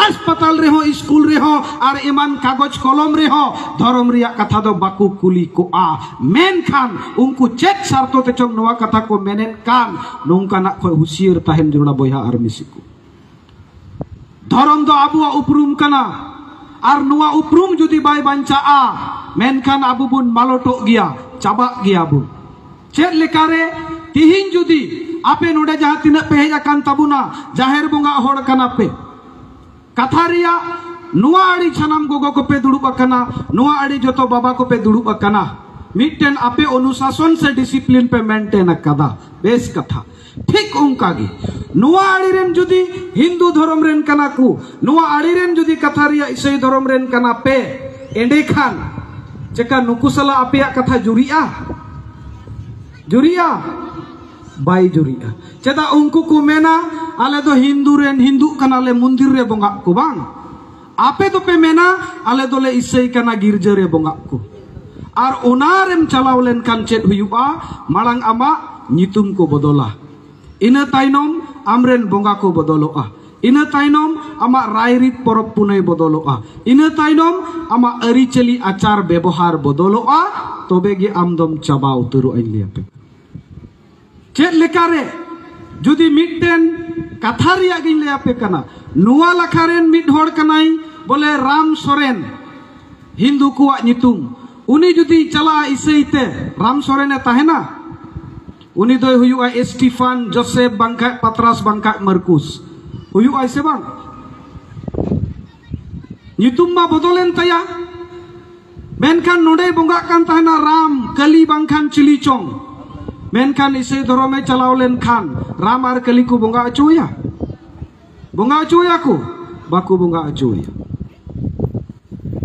अस्पताल रे हो स्कूल रे हो आर इमान कागज कलम रे हो धर्म रिया कथा दो बाकू कुली को आ मेन खान उनको चेक सारतो ते चम नवा कथा को मेनेट कान नोंका ना को हुसियर ताहेन जुना बोया आर मिसिको धर्म दो आबुआ उपरुम कना आर नुआ उपरुम जुदी बाय बांचा आ मेनखान आबु बुन मालोटो गया चाबा गया बुन चेक लेकारे तिहिन जुदी आपे नोडे जहां तिना पे हेज अकान तबुना जाहेर बोंगा होड़ कना पे कथा रिया नुआ आड़ी छनाम गोगो को पे दुड़ुब अकना नुआ आड़ी जतो बाबा को पे दुड़ुब अकना मिटन आपे अनुशासन से डिसिप्लिन पे मेंटेन अकदा बेस कथा ठीक उनका गी नुआ आड़ी रेन जुदी हिंदू धर्म रेन कना को नुआ आड़ी रेन जुदी कथा रिया ईसाई धर्म रेन कना पे एंडे खान चेका नुकुसला आपे कथा जुरिया बाई जुरिया चेदा उनको को मेना आले दो हिंदू रेन हिंदू कना ले मंदिर रे बोंगा को बांग आपे तो पे मेना आले दो ले ईसाई कना गिरजा रे बोंगा को आर ओनारेम चलाव लेन कान चेद हुयुआ मालांग आमा नितुम को बदला इना ताइनम आमरेन बोंगा को बदलोआ इना ताइनम आमा रायरित परब पुनय बदलोआ इना ताइनम आमा अरिचली आचार व्यवहार बदलोआ तबे गे आमदम चाबा उतरु आइलिया पे चेद लेकारे जुदी मिटन कथा रिया गिन ले आपे कना नुआ लखारेन मिट होड़ कनाई बोले राम सोरेन हिंदू कुआ नितुम उनी जुदी चला इसेइते राम सोरेन ताहेना उनी दो हुयुआ स्टीफन जोसेफ बांका पतरस बांका मरकुस हुयुआ से बांग नितुम मा बदलेन तया मेनखान नोडे बोंगा कान ताहेना राम कली बांखान चिली चोंग मेनखान इसे धर्म में चलाव लेन खान राम आर कली को बोंगा अचुया को बाकू बोंगा अचुया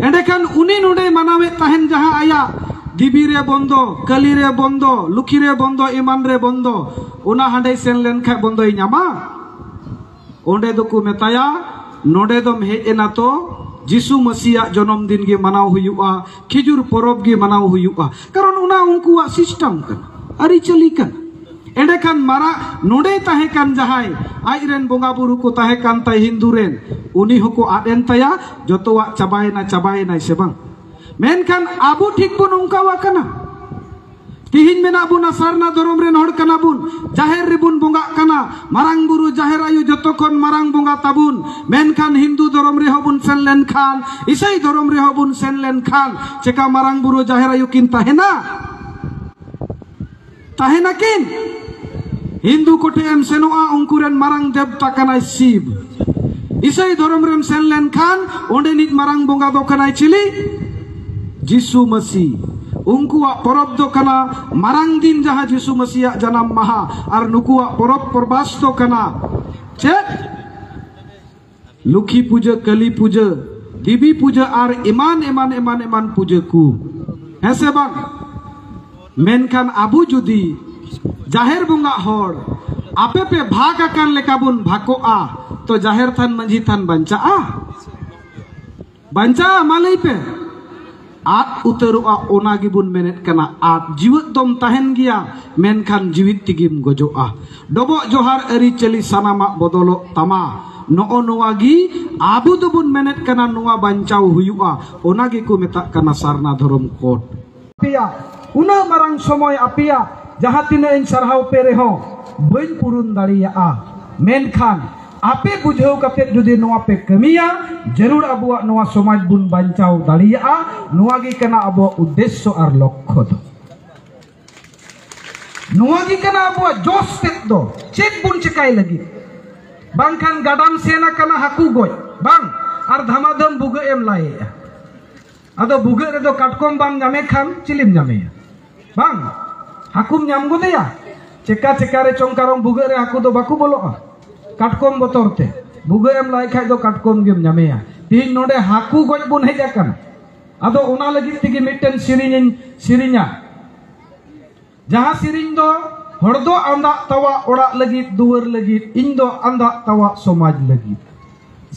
एंडेखान उनी नोडे मनावे ताहेन जहां आया दिबी रे बंदो कली रे बंदो लुखी रे बंदो इमान रे बंदो ओना हांडे सेन लेन खा बंदो न्यामा ओंडे दो को मेताया नोडे दम हेज एना तो जिसु मसीहा जन्मदिन गे मनाव हुयुआ खिजुर परब गे मनाव हुयुआ कारण उना उनकुआ सिस्टम कन अरि चली कन एंडेखान मारा नोडे ताहे कान जहाय आइरेन बोंगा बुरु को ताहे कान ता हिंदू रेन उनी हको आदेन तया जतोवा चाबायना से बांग मेनखान आबु ठीक बुन उनकावा कना तिहिन मेना बुना सारना धर्म रेन होड़ कना बुन जाहेर रे बुन बोंगा कना मारांग बुरु जाहेर आयु जतो खन मारांग बोंगा ताबुन मेनखान हिंदू धर्म रे होबुन सेन लेन खान ईसाई धर्म रे होबुन सेन लेन खान चेका मारांग बुरु जाहेर आयु किन ताहेना किन हिंदू कोटे एम सेनोआ उनकुरेन मारांग देवता कना शिव ईसाई धर्म रेम सेन लेन खान ओंडे नित मारांग बोंगा दो कना चिली जिसु मसीह उनकुआ परब दो कना मारांग दिन जहां जिसु मसीह जन्म महा और नुकुआ परब प्रबास दो कना चेक लुखी पूजा कली पूजा देवी पूजा और इमान इमान इमान इमान पूजा को ऐसे बांग मेनखान आबू जुदी जाहिर बुंगा होड़ आपे पे भाग आकान लेकाबुन भाको आ तो जाहिर थान मंझी थान बंचा मालई पे आत उतरुआ ओना गिबुन मेनेट कना आत जीवित दम तहन गिया मेनखान जीवित तिगिम गजोआ डबो जोहार अरी चली सानामा बदलो तमा नो नोवागी आबू दुबुन मेनेट कना नोवा बंचाव हुयुआ ओना गी को मेता कना सारना धर्म कोड पिया उना मारांग समय आपिया जहां तिना इन सरहाव पे रेहो बइन पुरुन दाड़िया मेनखान आपे बुझाव कते जुदी नोवा पे कमिया जरूर अबुआ नोवा समाज बुन बंचाव दाड़िया नोवा गी कना अबुआ उद्देश्य और लक्ष्य दो नोवा गी कना अबुआ जोश तेत दो चेक बुन चिकाय लगी बांखान गाडाम सेना कना हाकू गोय बांग और धमाधम बुगे एम लाए अदो बुगे रे दो काटकोम बांग जामे खान चिलिम जामे बांग हाकुम नाम गोदेया चेका चेका रे चोंकारम बुगे रे हाकू दो बाकू बोलो काटकोम बतौरते बुगे एम लाई खाय दो काटकोम गेम जामेया तीन नोडे हाकू गोज बुन हेज आकन अदो ओना लगी तिगी मिटन सिरिnya जहां सिरिंग दो हर दो आंदा तवा ओड़ा लगी दुवर लगी इन दो आंदा तवा समाज लगी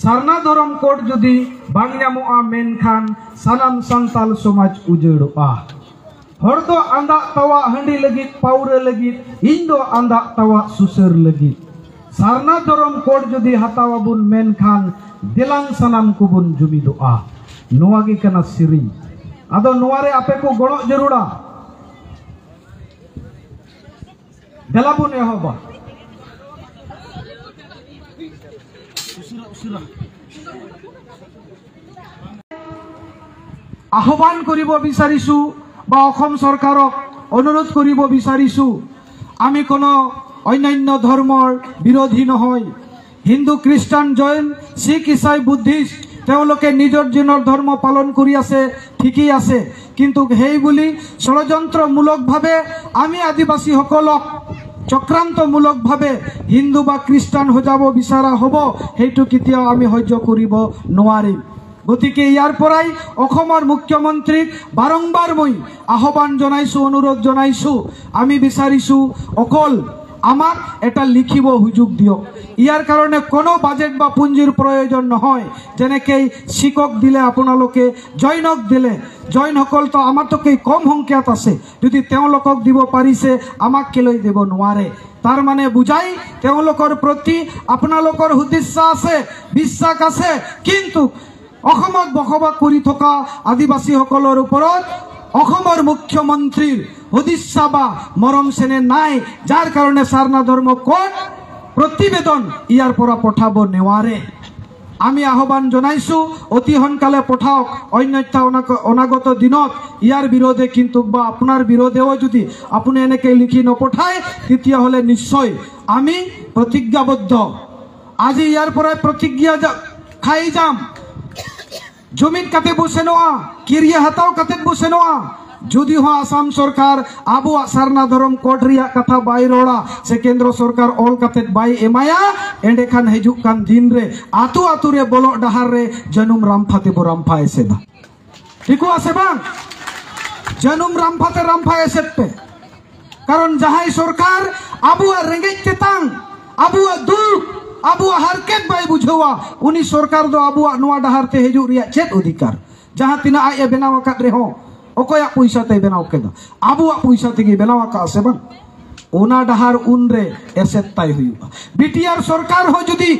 सारना धर्म कोड जुदी बांग ᱧᱟᱢᱚᱜᱼᱟ मेनखान सानाम सांताल समाज उजड़ोआ हर दो आंदा तवा हंडी लगी पाउरे लगी इन दो आंदा तवा सुसर लगी सारना धर्म कोड जुदी हतावाबुन मेनखान दिलांग सानाम कुबुन जुमिदोआ नोवा गी कना सिरिं आदो नोवा रे आपे को गणो जरूरा देलाबुन एहोबा आह्वान करिब बिचारिसु बा अखम सरकारक अनुरोध करिब बिचारिसु आमी कोनो अन्यान्य धर्मर विरोधी নহয় हिंदू ख्रिस्टान जैन सिख ईसाई बुद्धिस्ट তেওঁলোকে নিজৰ জিনৰ ধৰ্ম পালন কৰি আছে ঠিকই আছে কিন্তু হেই বুলি ষড়যন্ত্ৰমূলক ভাবে আমি আদিবাসী সকলক চক্ৰান্তমূলক ভাবে হিন্দু বা খ্রিস্টান হজাব বিচাৰা হ'ব হেইটো কেতিয়াও আমি সহ্য কৰিব নোৱাৰিম গতিকে ইয়াৰ পৰাই অসমৰ মুখ্যমন্ত্ৰীক বাৰংবাৰ মই আহ্বান জনাইছো অনুৰোধ জনাইছো আমি বিচাৰিছো অকল আমার এটা লিখিব হুজুগ দিও ইয়ার কারণে কোনো বাজেট বা পুঞ্জির প্রয়োজন নহয় যেনেকৈ শিকক দিলে আপোনালোকে জৈনক দিলে জৈনসকল তো আমাৰ তো কি কম সংখ্যাত আছে যদি তেওঁলোকক দিব পাৰিছে আমাক কেলৈ দিব নোৱাৰে তার মানে বুঝাই তেওঁলোকৰ প্ৰতি আপোনালোকৰ উদ্দেশ্য আছে বিশ্বাস আছে কিন্তু অসমত বসবাস কৰি থকা আদিবাসীসকলৰ ওপৰত অসমৰ মুখ্যমন্ত্ৰীৰ উদ্দেশ্য বা মৰম চেনে নাই যাৰ কাৰণে সারনা ধর্ম কোড প্ৰতিবেদন ইয়াৰ পৰা পঠাব নেৱাৰে আমি আহ্বান জনাইছো অতি সোনকালে পঠাওক অন্যথা অনাগত দিনত ইয়াৰ বিৰোধে কিন্তু বা আপোনাৰ বিৰোধেও যদি আপুনি এনেকে লিখি নপঠায় তেতিয়া হলে নিশ্চয় আমি প্ৰতিজ্ঞাবদ্ধ আজি ইয়াৰ পৰা প্ৰতিজ্ঞা খাই যাম জমিন কাতে বসে নোয়া কিরিয়া হাতাও কাতে বসে নোয়া যদি হ আসাম সরকার আবু সারনা ধরম কোড রিয়া কথা বাই রোড়া সে কেন্দ্র সরকার অল কাতে বাই এমায়া এন্ডে খান হেজুক কান দিন রে আতু আতু রে বলো ডাহার রে জনুম রামফাতে বো রামফা এসে দা ঠিক আছে বাং জনুম রামফাতে রামফা এসে পে কারণ যাহাই সরকার আবু রেঙ্গেজ তেতাং আবু দুঃখ আবু হারকেট বাই বুঝাওয়া উনি সরকার দো আবু নোয়া ডাহারতে হেজুক রিয়া চেত অধিকার যাহা তিনা আয় বেনাও কাট রে হো অকয়া পয়সাতে বেনাও কেদা আবু পয়সা থেকে বেনাও কা আছে বাং ওনা ডাহার উনরে এসেত তাই হইবা বিটিআর সরকার হ যদি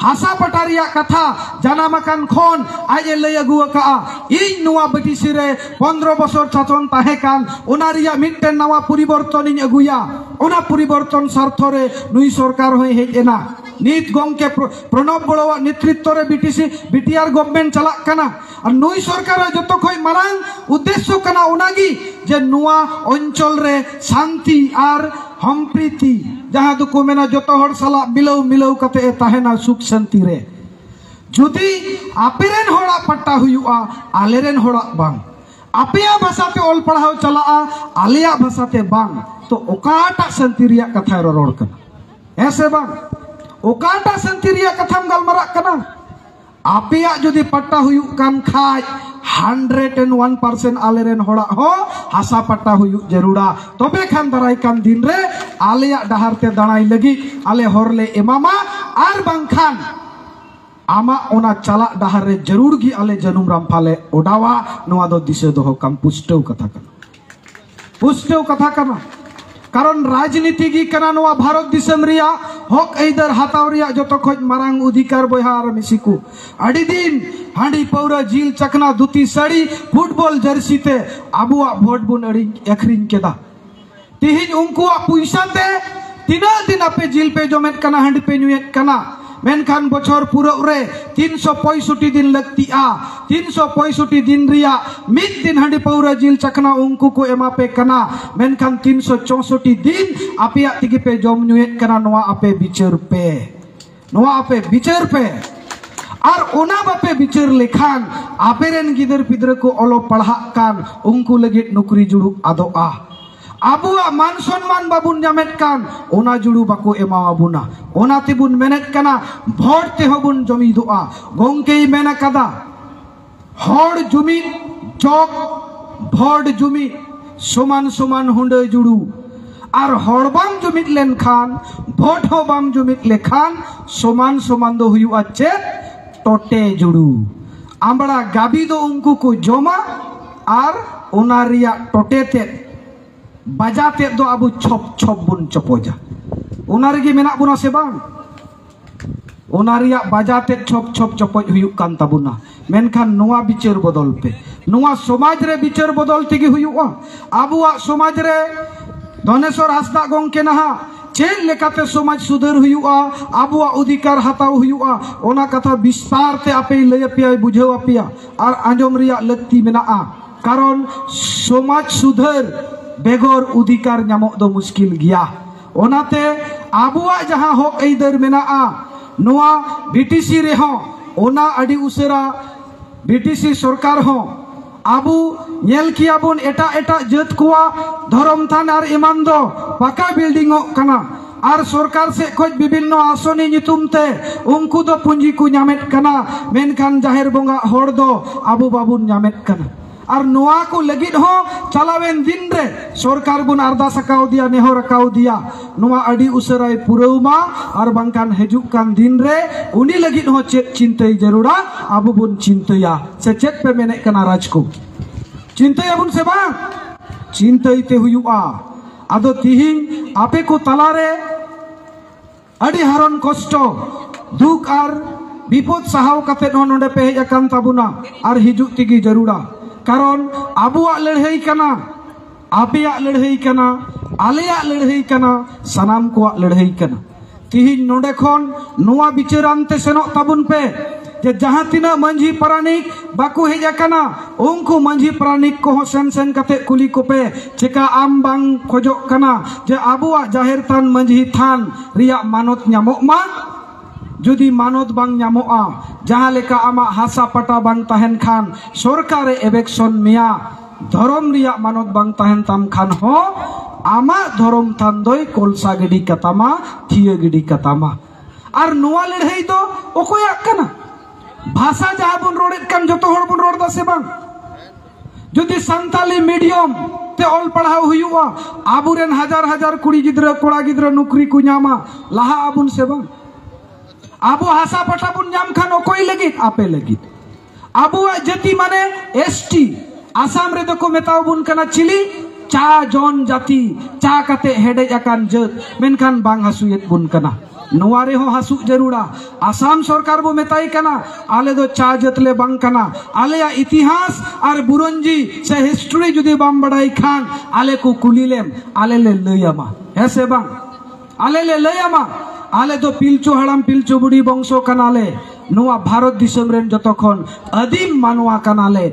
হাসা পটারিয়া কথা জানামাকান খন আয়ে লই আগু কা এই নোয়া বিটিসি রে 15 বছর শাসন তাহে কান ওনারিয়া মিটেন নাওয়া পরিবর্তন ইন আগুয়া ওনা পরিবর্তন স্বার্থরে নুই সরকার হই হেনা नीत गंके प्रणब बड़वा नेतृत्व रे बीटीआर गवर्नमेंट चला कना और नुई सरकार जो खय मारांग उद्देश्य कना ओनागी जे नुआ अंचल रे शांति और सम्प्रीति जहां दुको मेना जो हर साला मिलौ मिलौ कते ताहेना सुख शांति रे जुदी आपेरेन होड़ा पट्टा हुआ आलेरेन होड़ा बांग आपेया भाषाते ओल पढ़ाव चला आलिया भाषाते बांग तो ओकाटा शांति रिया कथा रोड़ कना ऐसे बांग ओकाटा शांति रिया कथाम गलमरा कना apeyak jodi patta huyuk kan khai 101% aleren horak ho hasa patta huyuk jarura tobe khan darai kan din re aleyak dahar te danai lagi ale horle emama ar bangkhan ama ona chalak dahar re jarur gi ale janum ram phale odawa noa do dise doho kam pusteu katha kana karon rajniti gi kana noa bharat disam riya hok eider hataw riya joto khoj marang udhikar boyha ar misiku adi din handi paura jil chakna duti sari football jersey te abuwa vote bun adi akhrin keda tihin unkuwa puisa te tina din ape jil pe jomet kana handi pe nyuet kana menkan bocor pura re 365 din lakti a 365 din riya mid din handi paura jil chakna unku ko emape kana menkan 364 din apia tigi pe jom nyuet kana noa ape bicar pe ar ona bape bicar lekhan aperen gider pidra ko olo padha kan unku legit nukri juru ado a abuwa man sonman babun nyamet kan ona juru bako ema abuna ona tibun menet kana vote te hobun jomi doa gongkei mena kada hor jumi jog vote jumi soman soman hunde juru ar horbam jumit len khan vote hobam jumit lekhan soman soman do huyu acche tote juru ambara gabi do unku ko joma ar onaria tote te bajate do abu chop bun chopoja onarigi menak buna se bang onaria bajate chop chopoj huyuk kan tabuna menkhan noa bicar bodol pe noa somaj re bicar bodol tigi huyuka abuwa somaj re Dhaneshwar Hasda gongke naha ᱪᱮᱫ ᱞᱮᱠᱟᱛᱮ ᱥᱚᱢᱟᱡᱽ ᱥᱩᱫᱷᱟᱹᱨ ᱦᱩᱭᱩᱜᱼᱟ ᱟᱵᱚᱣᱟᱜ ᱚᱫᱷᱤᱠᱟᱨ ᱦᱟᱛᱟᱣ ᱦᱩᱭᱩᱜᱼᱟ ᱚᱱᱟ ᱠᱟᱛᱷᱟ ᱵᱤᱥᱛᱟᱨ ᱛᱮ ᱟᱯᱮ ᱞᱟᱹᱭ ᱟᱯᱮᱭᱟᱭ ᱵᱩᱡᱷᱟᱹᱣ ᱟᱯᱮᱭᱟ ᱟᱨ ᱟᱸᱡᱚᱢ ᱨᱮᱭᱟᱜ ᱞᱟᱹᱠᱛᱤ ᱢᱮᱱᱟᱜᱼᱟ ᱠᱟᱨᱚᱱ ᱥᱚᱢᱟᱡᱽ ᱥᱩᱫᱷᱟᱹᱨ ᱵᱮᱜᱚᱨ ᱚᱫᱷᱤᱠᱟর ᱧᱟᱢᱚᱜ ᱫᱚ ᱢᱩᱥᱠᱤᱞ ᱜᱮᱭᱟ ᱚᱱᱟᱛᱮ ᱟᱵᱚᱣᱟᱜ ᱡᱟᱦᱟᱸ ᱦᱚᱠ ᱟᱹᱭᱫᱟᱹᱨ ᱢᱮᱱᱟᱜᱼᱟ ᱱᱚᱣᱟ BTC ᱨᱮᱦᱚᱸ ᱚᱱᱟ ᱟᱹᱰᱤ ᱩᱥᱟᱹᱨᱟ BTC ᱥᱚᱨᱠᱟর ᱦᱚᱸ abu nyel kiabun eta jet kuwa dhorom than ar iman do paka building ok kana ar sorkar se khoj bibinno asoni nyutum te unku do punji ku nyamet kana menkhan jaher bonga hor do abu babun nyamet kana ar noa ko lagid ho chalawen din re sorkar bun ardas akau dia nehor akau dia noa adi usarai purauma ar bangkan hejuk kan din re uni lagid ho chet cintai jarura abu bun cintaya se chet pe menek kana raj ko cintaya bun se bang cintai te huyua ado tihin ape ko talare adi haron kosto duk ar bipod sahaw kate nonde pe hej akan tabuna ar hijuk tigi jarura karon abuwak ladhai kana apeyak ladhai kana aleyak ladhai kana sanam kuwak ladhai kana tihin nonde khon noa bicaran te senok tabun pe je jahan tina manjhi paranik baku hej akana unku manjhi paranik ko sen kate kuli ko pe cheka am bang khojok kana je abuwak jaher than manjhi than riyak manot nyamok ma যদি মানত বাং nyamok-a jaha leka ama hasa pata bang tahen khan sorkare election mia dhorom riyak manot bang tahen tam khan ho ama dhorom than doi kolsa gidi katama thiya gidi katama ar noa ledhai do okoyak kana bhasha jaha bun rodet kan joto hor bun rod da se bang যদি Santali medium তে all পড়াও হুইয়া আবুরেন হাজার কুড়ি গিদ্রা কোড়া গিদ্রা নুকরি কু ñama laha abun se bang abu hasa pata bun nyam khan okoi lagit ape lagit abu jati mane ST asam re doko metau bun kana chili cha jon jati cha kate hede akan jat menkhan bang hasuyet bun kana noa re ho hasu jarura asam sarkar bo metai kana ale do cha jatle bang kana ale ya itihas ar buronji se history judi bam badai khan ale ko kulilem ale le leyama hese bang ale le leyama ale do pilchu haram pilchu budi bongso kanale noa bharat disam ren jotokhon adim manwa kanale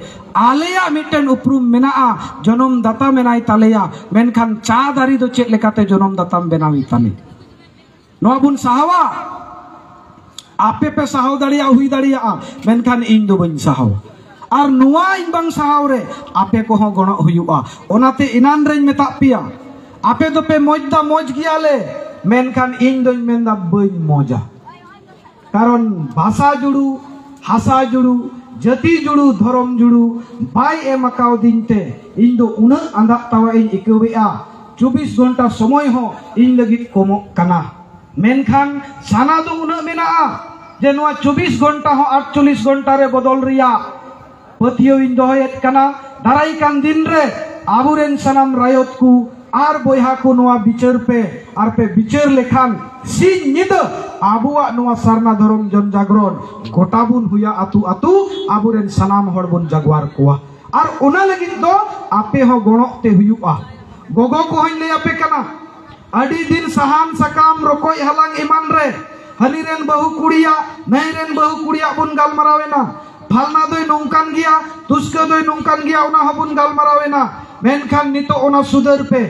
aleya mitten uprum menaa jonom data menai taleya menkhan cha dari do chet lekate jonom datam benawi tani noa bun sahawa ape pe sahaw dariya hui dariya menkhan ing do bain sahaw ar noa ing bang sahaw re ape ko ho gonok huyua onate inan rein meta pia ape do pe mojda moj giale menkhan ing doñ menda bañ moja karon bhasa juru हासा जुड़ू जाति जुड़ू धर्म जुड़ू bye M आकाव दिनते इन दो उन आंधा तावा इन इकवेआ 24 घंटा समय हो इन लगित कोमो कना मेनखान साना दो उन मेना जे नवा 24 घंटा हो 48 घंटा रे बदल रिया पतियो इन दोहयत कना दाराई कान दिन रे आबुरेन सनाम रायत को आर बोया को नवा बिचार पे आर पे बिचार लेखान सिन निद आबुआ नवा सारना धर्म जन जागरण गोटाबुन हुया आतु आतु आबुरेन सनाम हड़ बुन जागवार कोआ आर ओना लगित दो आपे हो गणोते हुयुआ गोगो को हइन ले आपे कना अडी दिन सहान सकाम रोकोय हलांग इमान रे हनीरेन बहु कुड़िया नईरेन बहु कुड़िया बुन गालमारावेना फालना दोय नोंकान गिया तुस्का दोय नोंकान गिया ओना हबुन गालमारावेना मेनखान नितो ओना सुधर पे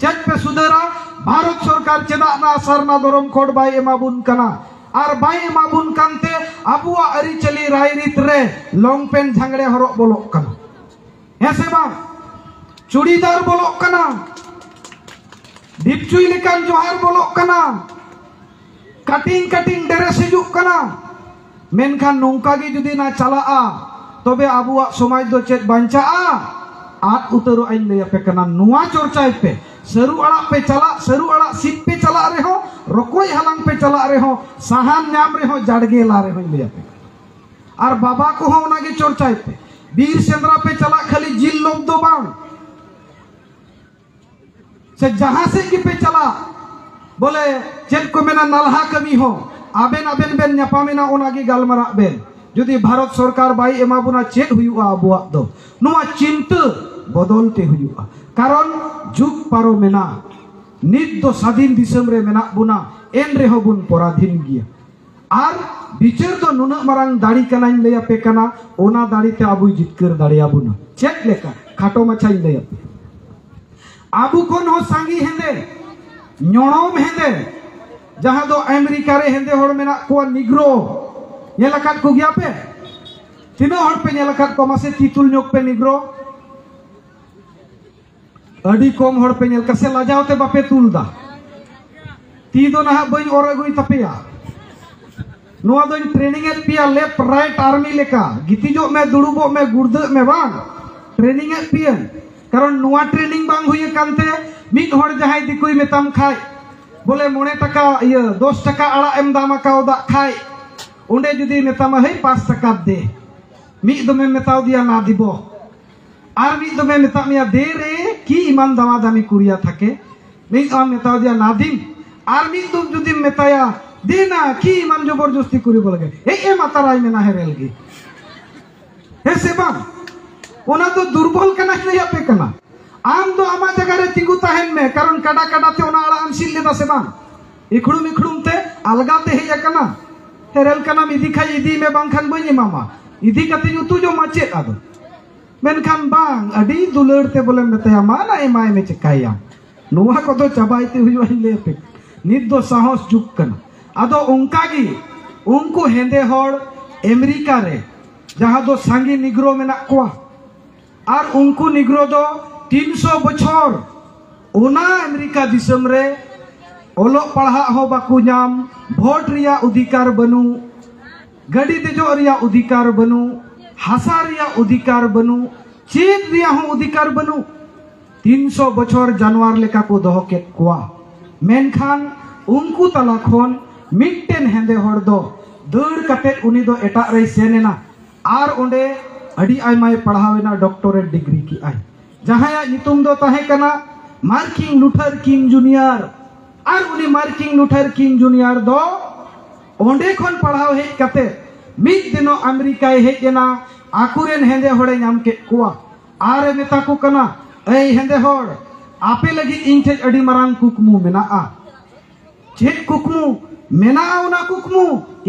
चेक पे सुधरा भारत सरकार चेदा ना सरना धर्म कोड बाय एमाबुन कना आर बाय एमाबुन कानते आबुआ अरी चली रायरित रे लॉन्ग पेन झांगड़े हरक बोलोक कना हेसे बा चूड़ीदार बोलोक कना दीपचुई लेकान जोहार बोलोक कना कटिंग कटिंग ड्रेस हिजुक कना मेनखान नोंका गी जुदी ना चलाआ तबे आबुआ समाज दो चेत बांचाआ आत उतरो आइन ले पे कना नुआ चर्चाय पे सरू अड़ा पे चला सरू अड़ा सीट पे चला रे हो रोकोय हलांग पे चला रे हो सहान नाम रे हो जड़गे ला रे हो ले पे और बाबा को हो ओना गे चर्चाय पे वीर सेंद्रा पे चला खाली जिल लोग दो बाण से जहां से की पे चला बोले चेत को मेना नलहा कमी हो आबेन आबेन बेन न्यापामेना ओना गे गालमारा बेन जुदी भारत सरकार बाई एमाबुना चेत हुयुआ आबुआ दो नुआ चिंता बदलते हुयुआ कारण जुग पारो मेना नित दो स्वाधीन दिसम रे मेना बुना एन रे हो बुन पराधीन गिया आर बिचार दो नुना मारांग दाड़ी कनाइन लेया पे कना ओना दाड़ी ते आबु जितकर दाड़िया बुना चेक लेका खाटो मछाई लेया पे आबु कोन हो सांगी हेंदे न्योणोम हेंदे जहां दो अमेरिका रे हेंदे होड़ मेना को निग्रो नेलाकात को गया पे तीनों हड़ पे नेलाकात को मासे तीतुल न्योक पे निग्रो अड़ी कम हड़ पे नेल कसे लाजावते बापे तुलदा ती दो ना बई और गुई तपेया नुआ दो ट्रेनिंग ए पिया लेफ्ट राइट आर्मी लेका गितिजो में दुड़ुबो में गुर्द में बांग ट्रेनिंग ए पिया कारण नुआ ट्रेनिंग बांग हुई कांते मिद हड़ जहां दिकुई मेताम खाय बोले 9 टका ये 10 टका आड़ा एम दामा काव दा खाय उन्हें जुदी मेतामा है 5 टका दे मिद दो में मेताव दिया ना दिबो आर मिद दो में मेता मिया दे रे की ईमान दामा दामी कुरिया थाके मिद आम मेताव दिया ना दिन आर मिद दो जुदी मेताया देना की ईमान जबरदस्ती कुरी बोलगे ए माताराई में ना है रेलगी हे सेबा ओना तो दुर्बल कना नहीं पे कना आम दो आमा जगह रे तिगु ताहेन में कारण काडा काडा ते ओना आड़ा आम सिल लेदा सेबा इखड़ुम इखड़ुम ते अलगाते हे कना हेरल कना इदी खाई इदी में बांखान बई मामा इदी कते युतु जो माचे आदो मेनखान बांग अडी दुलड़ते बोले मेतया माना एमाय में चकाया नुवा को दो चबाइते हुई ले पे नित दो साहस जुक कना आदो उनका गी उनको हेंदे होड़ अमेरिका रे जहां दो सांगी निग्रो में ना कोआ और उनको निग्रो दो 300 बछर ओना अमेरिका दिसम रे ओलो पढ़ा हो बाकू नाम भोट रिया अधिकार बनू गड़ी देजो रिया अधिकार बनू हासा रिया अधिकार बनू चेत रिया हो अधिकार बनू 300 बछर जानवर लेका को दोह के कोआ मेनखान उनको तला खन मिट्टेन हेंदे हर दो दौड़ कते उनी दो एटा रे सेनेना आर ओंडे अड़ी आयमाय पढ़ावेना डॉक्टरेट डिग्री की आई जहां नितुम दो ताहे कना मार्किंग लूथर किंग जूनियर आर उनी मार्किंग लूथर किंग जूनियर दो ओंडे खन पढ़ाव हे कते मिद दिनो अमेरिका हेजना आकुरेन हेंदे होड़े नाम के कुआ आरे मेता को कना ए हेंदे होड़ आपे लगी इन थे अड़ी मरांग कुकमु मेना आ चेक कुकमु मेना उना कुकमु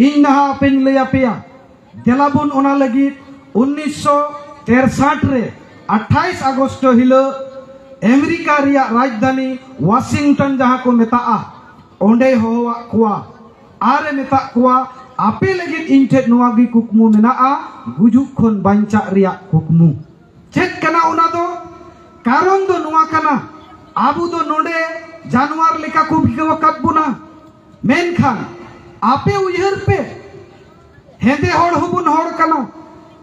इन नहा पेन लेया पेया देलाबुन ओना लगी 1963 रे 28 अगस्त हिलो अमेरिका रिया राजधानी वाशिंगटन जहां को मेता ओंडे होवा कुआ आरे मेता कुआ आपे लगी इन थे नुआगी कुकमु मेना गुजुक खन बांचा रिया कुकमु चेक कना उना दो कारण दो नुआ कना आबू दो नोडे जानवर लेका को भिगवा कब बुना मेनखान आपे उयहर पे हेंदे हड़ होबुन हड़ कना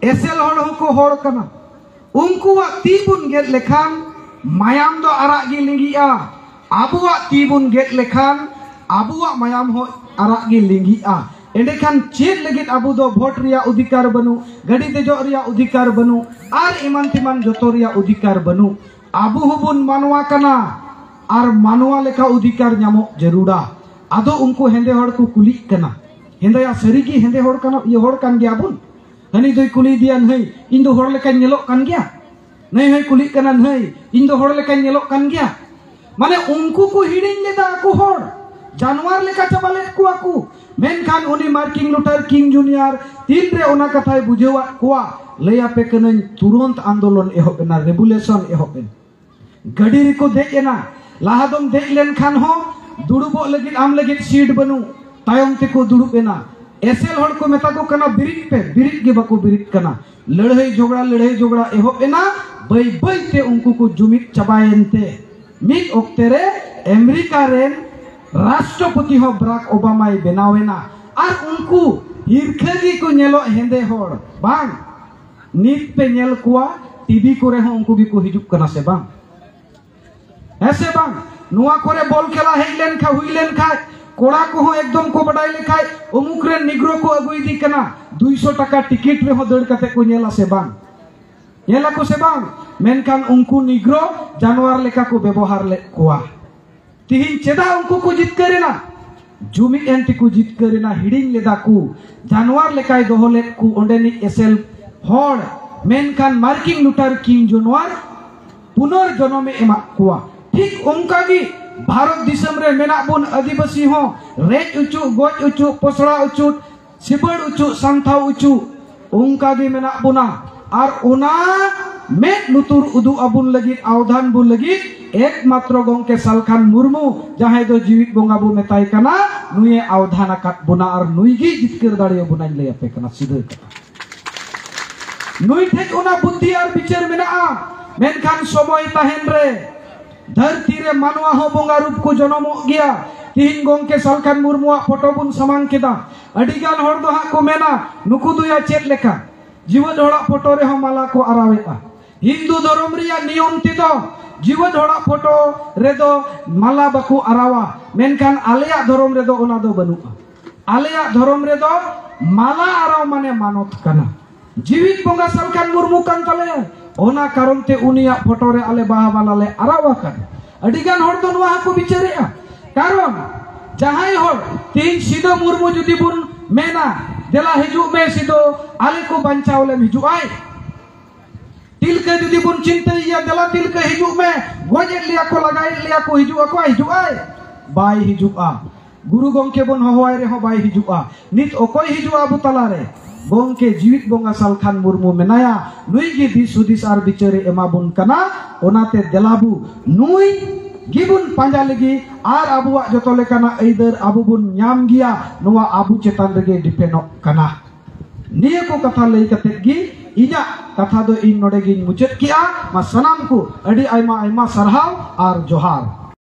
एसेल हड़ होको हड़ कना उनकुआ ती बुन गेद लेखान मायाम दो आराग गी लिंगिया आबुआ ती बुन गेद लेखान आबुआ मायाम हो आराग गी लिंगिया एंडेखान चेद लगित आबु दो भोट रिया अधिकार बनु गाड़ी देजो रिया अधिकार बनु आर इमान तिमान जतो रिया अधिकार बनु आबु होबुन मानवा कना आर मानवा लेखा अधिकार ᱧᱟᱢᱚᱜ जरूरा आदो उनको हेंदे हड़ को कुली कना हेंदया सरीगी हेंदे हड़ कना ये हड़ कान गया बुन हनी दोई कुली दिया नहीं इन दो हड़ लेका ñेलोग कान गया नहीं है कुली कना नहीं इन दो हड़ लेका ñेलोग कान गया माने उनको को हिडिंग लेदा को हड़ जानवर लेका चबाले को आकू मेनखान उनी मार्किंग लुथार किंग जूनियर तीन रे ओना कथाय बुझेवा कोआ लया पे कनन तुरंत आंदोलन एहोबेना रेवुलेशन एहोबेन गाड़ी रे को देना लाहादम देख लेन खान हो दुड़ुबो लगित आम लगित सीट बनु तायम ते को दुड़ुबेना एसेल हड़ को मेता को कना बिरिट पे बिरिट गे बाको बिरिट कना लड़ाई झगड़ा एहोबेना बई बई ते उनको को जुमित चबायनते मिद ओक्ते रे अमेरिका रेन राष्ट्रपति हो बराक ओबामा बेनावेना और उनको हिरखगी को नेलो हेंदे हड़ बांग नीत पे नेल कुआ टीवी कोरे हो उनको भी को हिजुक कना से बांग ऐसे बांग नुआ कोरे बॉल खेला हेज लेन खा हुई लेन खा कोड़ा को हो एकदम को बडाई लेखाय उमुक रे निग्रो को अगुई दी कना 200 टका टिकट रे हो दड़ कते को नेला से बांग नेला को से बांग मेनखान उनको निग्रो जानवर लेका को व्यवहार ले कुआ तिहिन चेदा उनको को जित करेना जुमी एंटी को जित करेना हिडिंग लेदा को जानवर लेकाय दोहले को ओंडेनी एसेल हड़ मेनखान मार्किंग लुथार किंग जूनियर पुनर्जन्म एमा कुआ ठीक उनका भी भारत दिसम रे मेना बुन आदिवासी हो रेज उचु गोज उचु पोसड़ा उचु सिबड़ उचु संथाव उचु उनका भी मेना बुना और उना में लुतुर उदु अबुन लगित अवधान बुन लगित एकमात्र गोंके सालखान मुर्मू जहां दो जीवित बोंगा बु मेताय कना नुये अवधान आकात बुना और नुईगी जितकर दाड़ियो बुनाई ले अपे कना सिधे नुई ठेक उना बुद्धि और विचार मेना मेनखान समय ताहेन रे धरती रे मानवा हो बोंगा रूप को जन्मो गया तिहिन गोंके सालखान मुर्मुआ फोटो बुन समांग केदा अडिगान हड़ दो हा को मेना नुकु दुया चेत लेखा जीवन हड़ा फोटो रे हो माला को आरावेता हिंदू धर्म रिया नियम तिदो जीवन हड़ा फोटो रे दो माला बाकु आरावा मेनखान आलेया धर्म रे दो ओना दो बनुआ आलेया धर्म रे दो माला आराव माने मानत कना जीवित बोंगा सालखान मुर्मु कान तले ओना कारण ते उनिया फोटो रे आले बाहा वाला ले आरावा कन अडिगान हड़ दो नुआ को बिचारेया कारण जहाई हड़ तीन सिदो मुर्मु जुदी बुन मेना देला हिजु में सिदो आले को बंचावले हिजु आय तिलके जुदी बुन चिंतैया देला तिलके हिजु में गोजे लिया को लगाई लिया को हिजु आय बाय हिजु आ गुरु गोंके बुन होवाय रे हो बाय हिजु आ नित ओकोय हिजु आ बुतला रे गोंके जीवित बोंगा सालखान मुर्मु मेनाया नुई गी दिस हुदिस आर बिचारे एमाबुन कना ओनाते देलाबु नुई गिबुन पांजा लगी आर आबुआ जतो लेकाना ऐदर आबु बुन ᱧᱟᱢ गिया नोवा आबु चेतान रेगे डिपेंडो कना निया को कथा लई कते गी इजा कथा दो इन नोडे गी मुचेत किया मा सनाम को अडी आयमा आयमा सरहाव आर जोहार।